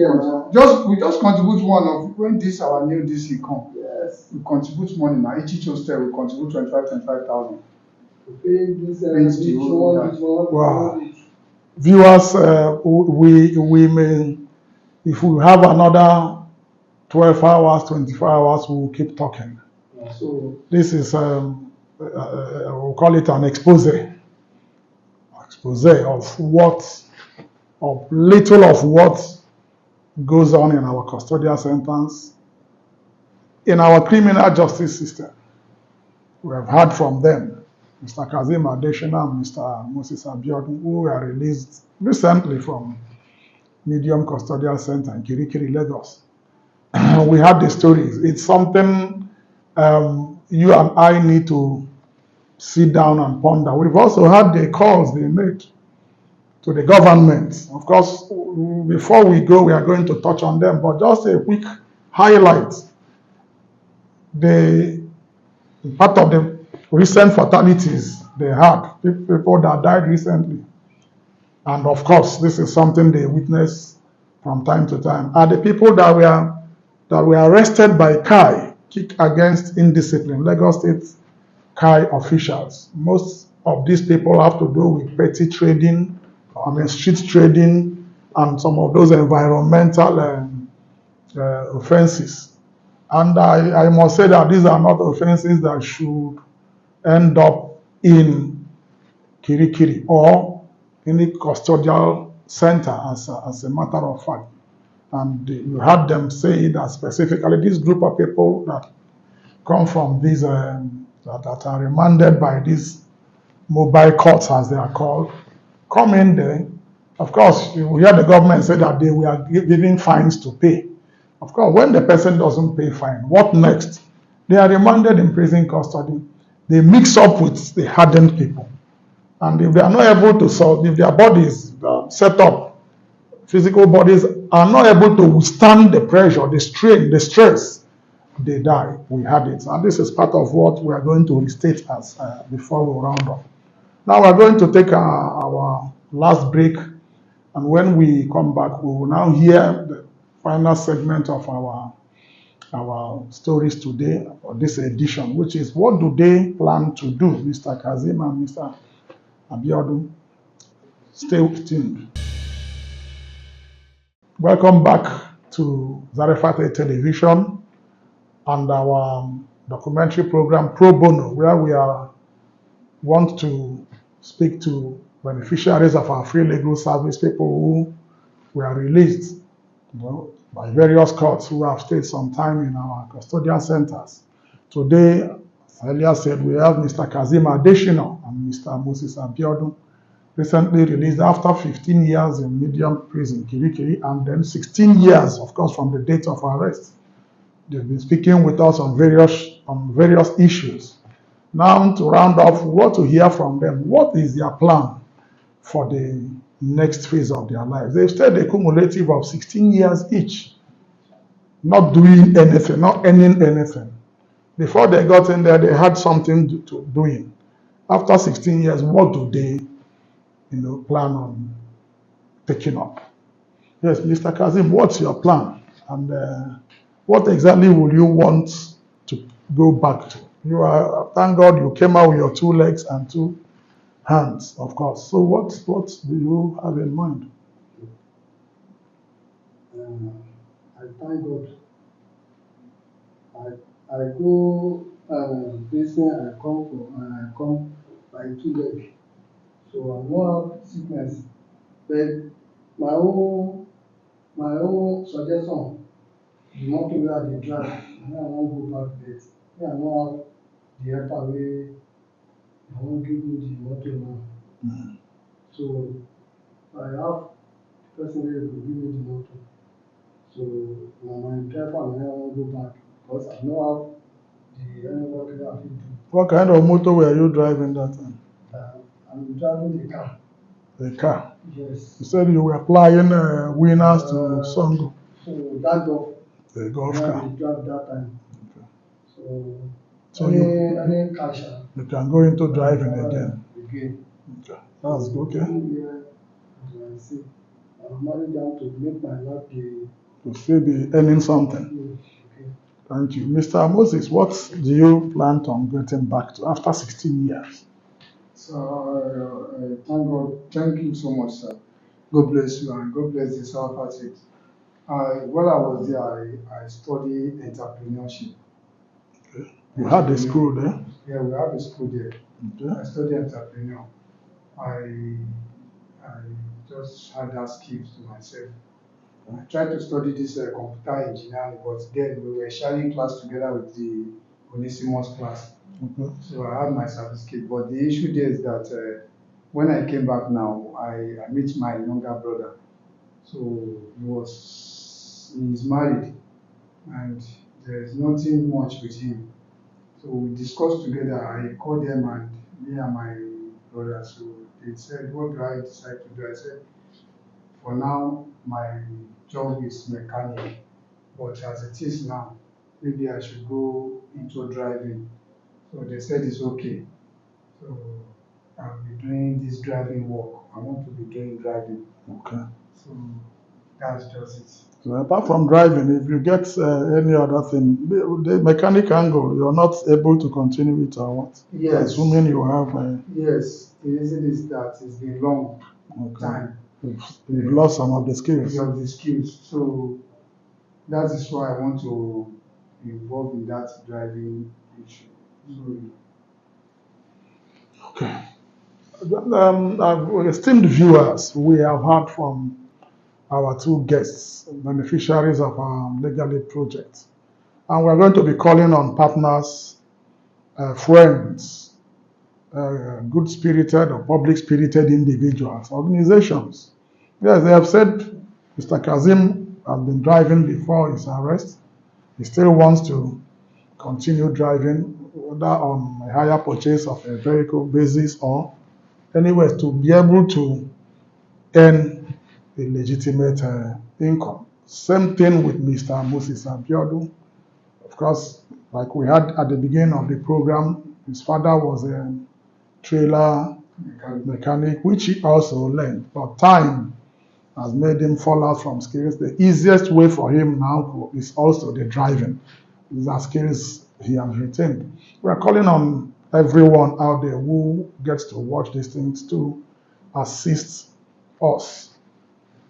just contribute one of when this our new DC come. Yes. We contribute money now. Each hostel we contribute 25,000. To paint this the whole yard. Wow. Viewers, we may, if we have another 12 hours, 24 hours, we will keep talking. So this is, we'll call it an expose of little of what goes on in our custodial centers, in our criminal justice system. We have heard from them, Mr. Kazeem Adeshina and Mr. Moses Abiodun, who were released recently from Medium Custodial Center in Kirikiri, Lagos. We had the stories. It's something you and I need to sit down and ponder. We've also had the calls they made to the government. Of course, before we go, we are going to touch on them, but just a quick highlight. Part of the recent fatalities they had, people that died recently. And of course, this is something they witness from time to time, are the people that were arrested by CAI, Kick Against Indiscipline, Lagos State CAI officials. Most of these people have to do with petty trading, street trading, and some of those environmental offenses. And I must say that these are not offenses that should end up in Kirikiri or any custodial center as a matter of fact. And you heard them say that specifically this group of people that come from these, that are remanded by these mobile courts, as they are called, come in there. Of course, you hear the government say that they were giving fines to pay. Of course, when the person doesn't pay fine, what next? They are remanded in prison custody. they mix up with the hardened people. And if they are not able to solve, if their bodies set up, physical bodies are not able to withstand the pressure, the strain, the stress, they die. We had it. And this is part of what we are going to restate as before we round up. Now we're going to take our last break. And when we come back, we will now hear the final segment of our stories today, or this edition, which is what do they plan to do, Mr. Kazeem and Mr. Abiodun. Stay tuned. Welcome back to Zarefate Television and our documentary program Pro Bono, where we want to speak to beneficiaries of our free legal service, people who were released by various courts who have stayed some time in our custodial centers. Today, as earlier said, we have Mr. Kazeem Adeshina and Mr. Moses Abiodun, recently released after 15 years in medium prison, Kirikiri, and then 16 years, of course, from the date of arrest. They've been speaking with us on various issues. Now, to round off, we want to hear from them. What is their plan for the next phase of their lives? They've stayed a cumulative of 16 years each, not doing anything, not earning anything. Before they got in there, they had something to doing. After 16 years, what do they plan on taking up? Yes, Mr. Kazeem, what's your plan? And what exactly would you want to go back to? Thank God you came out with your 2 legs and 2 hands, of course. So what do you have in mind? I thank God. I go business, I come by 2 legs. So I don't have sickness. But my own suggestion, the motor where they drive, I won't go back there. I don't have the helper way. I won't give me the motor now. So I have the person who will give me the motor. So my driver and I won't go back because I don't have the any work that I do. What kind of motor were you driving that time? I'm driving the car. The car? Yes. You said you were applying winners to Songo. So that golf. The golf car. I drive that time. Okay. So any cash. You can go into driving again. Again. Okay. That's okay. I see. I'm managing down to make my life to still be earning something. Okay. Thank you. Mr. Moses, what do you plan on getting back to after 16 years? So, thank God. Thank you so much, sir. God bless you and God bless the South Patrick. While I was there, I studied entrepreneurship. Okay. You had a school there? Yeah, we have a school there. Okay. I studied entrepreneur. I just had that skills to myself. I tried to study this computer engineering, but then we were sharing class together with the Onesimus class. Okay. So I had my certificate, but the issue there is that when I came back now, I met my younger brother. So he's married, and there's nothing much with him. So we discussed together. I called them and me and my brother. So they said, "What do I decide to do?" I said, "For now, my job is mechanic, but as it is now, maybe I should go into driving." So they said it's okay. So I'll be doing this driving work. I want to be doing driving. Okay. So that's just it. So apart from driving, if you get any other thing, the mechanic angle, you're not able to continue it or what? Yes. Assuming you have Yes, the reason is that it's been long time. You've lost some of the skills. Of the skills. So that is why I want to involve in that driving issue. Okay. Esteemed viewers, we have heard from our 2 guests, beneficiaries of our Legal Aid project. And we're going to be calling on partners, friends, good-spirited or public-spirited individuals, organizations. Yes, they have said Mr. Kazeem has been driving before his arrest. He still wants to continue driving. whether on a higher purchase of a vehicle basis or anywhere to be able to earn a legitimate income. Same thing with Mr. Moses Abiodun. Of course, like we had at the beginning of the program, his father was a trailer mechanic, which he also learned. But time has made him fall out from skills. The easiest way for him now is also the driving. These are skills he has retained. We are calling on everyone out there who gets to watch these things to assist us.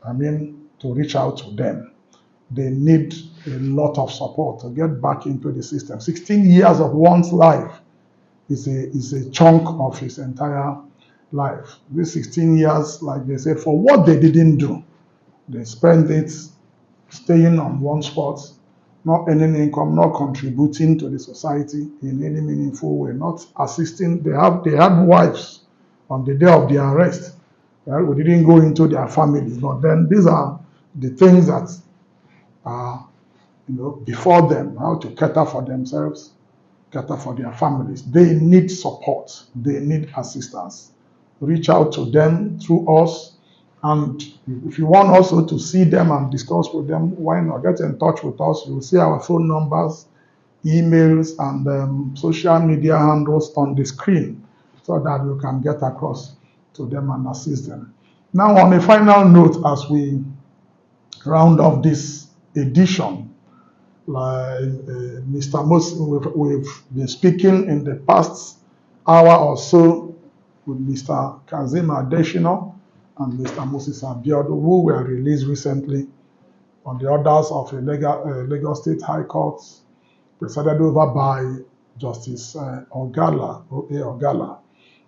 I mean, to reach out to them. They need a lot of support to get back into the system. 16 years of one's life is a chunk of his entire life. These 16 years, like they say, for what they didn't do, they spent it staying on one spot, not earning income, not contributing to the society in any meaningful way, not assisting. They had wives on the day of their arrest. Well, we didn't go into their families, but then these are the things that are before them, how to cater for themselves, cater for their families. They need support. They need assistance. Reach out to them through us. And if you want also to see them and discuss with them, why not get in touch with us? You will see our phone numbers, emails, and social media handles on the screen so that you can get across to them and assist them. Now, on a final note, as we round off this edition, like Mr. Moses, we've been speaking in the past hour or so with Mr. Kazeem Adeshina and Mr. Moses Abiodun, who were released recently on the orders of a Lagos State High Court, presided over by Justice Ogala, O.A. Ogala.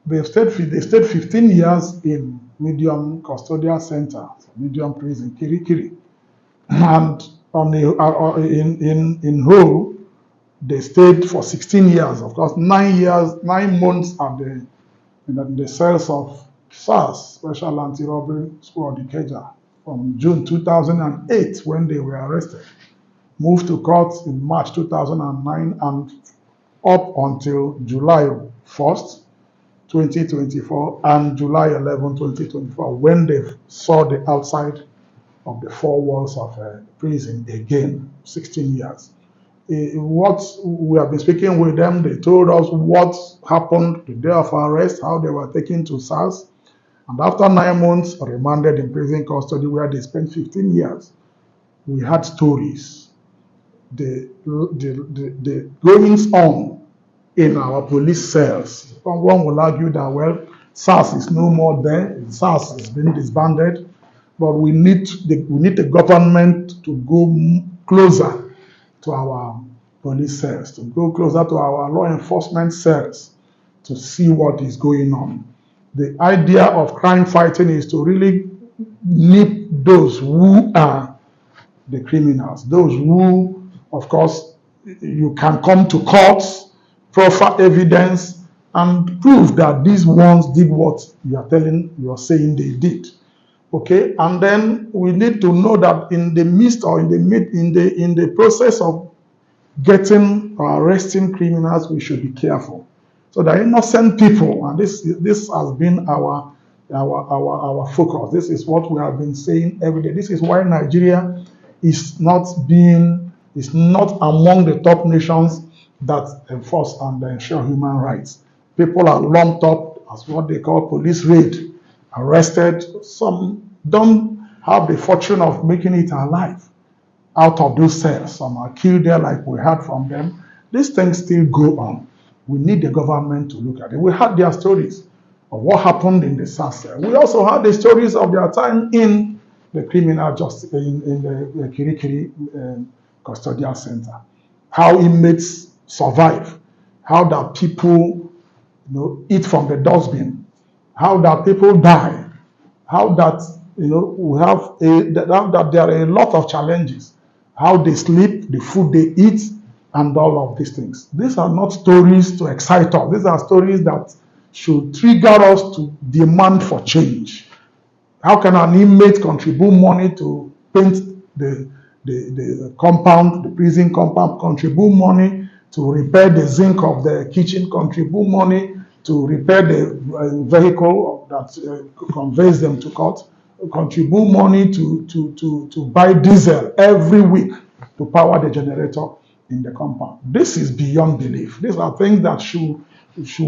They stayed 15 years in Medium Custodial Center, Medium Prison, Kirikiri. And in whole, they stayed for 16 years. Of course, 9 months at the cells of SARS, Special Anti-Robbery Squad, Ikeja, from June 2008 when they were arrested. Moved to court in March 2009 and up until July 1st, 2024 and July 11, 2024, when they saw the outside of the four walls of prison again, 16 years. What we have been speaking with them, they told us what happened the day of arrest, how they were taken to SARS, and after 9 months, remanded in prison custody where they spent 15 years. We had stories, the goings on in our police cells. One will argue that, well, SARS is no more there, SARS has been disbanded, but we need the government to go closer to our police cells, to go closer to our law enforcement cells to see what is going on. The idea of crime fighting is to really nip those who are the criminals, those who, of course, you can come to courts, proffer evidence, and prove that these ones did what you are saying they did. Okay, and then we need to know that in the midst or in the process of getting or arresting criminals, we should be careful. So that innocent people, and this has been our focus. This is what we have been saying every day. This is why Nigeria is not among the top nations that enforce and ensure human rights. People are lumped up as what they call police raid, arrested. Some don't have the fortune of making it alive out of those cells. Some are killed there, like we heard from them. These things still go on. We need the government to look at it. We had their stories of what happened in the SARS cell. We also had the stories of their time in the criminal justice, in the Kirikiri custodial center. How inmates survive. How that people eat from the dustbin. How that people die. How that that there are a lot of challenges. How they sleep, the food they eat, and all of these things. These are not stories to excite us. These are stories that should trigger us to demand for change. How can an inmate contribute money to paint the compound, the prison compound, contribute money to repair the zinc of the kitchen, contribute money to repair the vehicle that conveys them to court, contribute money to buy diesel every week to power the generator in the compound. This is beyond belief. These are things that should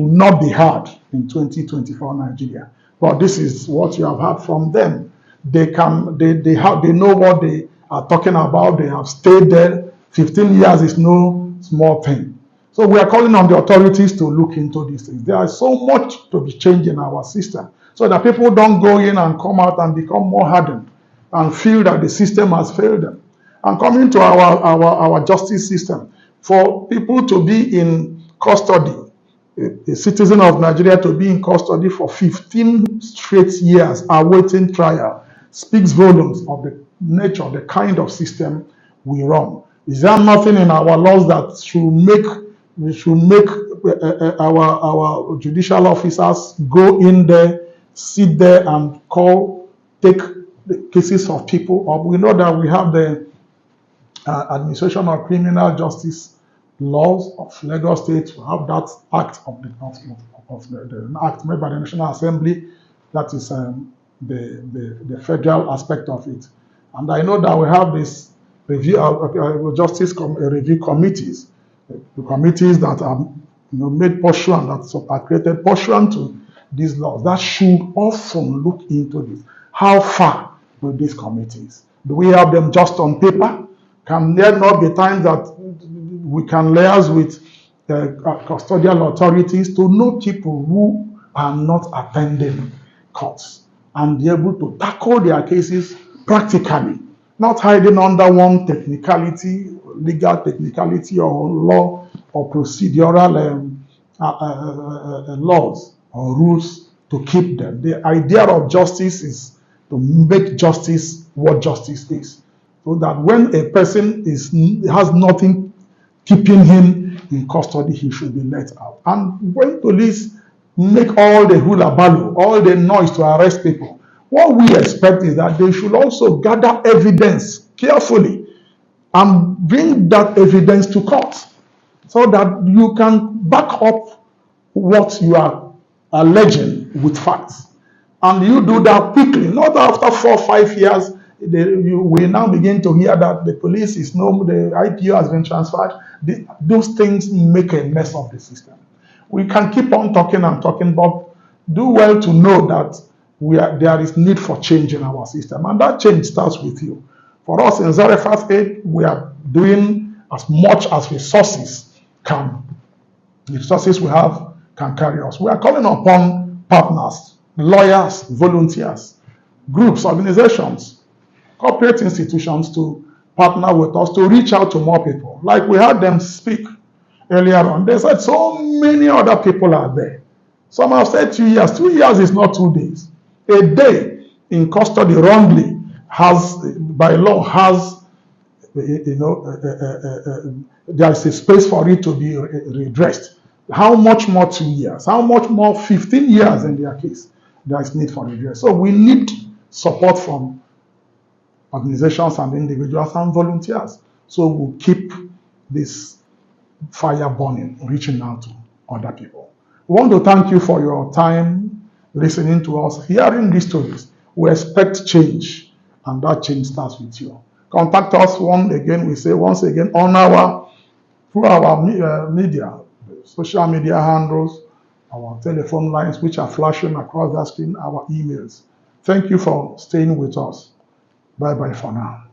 not be heard in 2024 Nigeria. But this is what you have heard from them. They know what they are talking about. They have stayed there. 15 years is no small thing. So we are calling on the authorities to look into these things. There is so much to be changed in our system so that people don't go in and come out and become more hardened and feel that the system has failed them. And coming to our justice system, for people to be in custody, a citizen of Nigeria to be in custody for 15 straight years awaiting trial speaks volumes of the nature, the kind of system we run. Is there nothing in our laws that should make our judicial officers go in there, sit there and take the cases of people? Or we know that we have the Administration of Criminal Justice laws of Lagos State. We have that act of the act made by the National Assembly. That is the federal aspect of it. And I know that we have this review justice review committees, the committees that are made pursuant, that are created pursuant to these laws. That should often look into this. How far will these committees? Do we have them just on paper? Can there not be times that we can liaise with custodial authorities to know people who are not attending courts and be able to tackle their cases practically, not hiding under one technicality, legal technicality or law or procedural laws or rules to keep them. The idea of justice is to make justice what justice is, so that when a person has nothing keeping him in custody, he should be let out. And when police make all the hula baloo, all the noise to arrest people, what we expect is that they should also gather evidence carefully and bring that evidence to court so that you can back up what you are alleging with facts. And you do that quickly, not after 4 or 5 years. You will now begin to hear that the police is the IPO has been transferred. Those things make a mess of the system. We can keep on talking and talking, but do well to know that there is need for change in our system, and that change starts with you. For us in Zarephath 8, we are doing as much as resources can. The resources we have can carry us. We are calling upon partners, lawyers, volunteers, groups, organizations, corporate institutions to partner with us to reach out to more people. Like we had them speak earlier on. They said so many other people are there. Some have said 2 years. 2 years is not 2 days. A day in custody wrongly by law has, there is a space for it to be redressed. How much more 2 years? How much more 15 years in their case? There is need for redress. So we need support from organizations and individuals and volunteers. So we'll keep this fire burning, reaching out to other people. We want to thank you for your time listening to us, hearing these stories. We expect change, and that change starts with you. Contact us once again through our media, social media handles, our telephone lines, which are flashing across the screen, our emails. Thank you for staying with us. Bye-bye for now.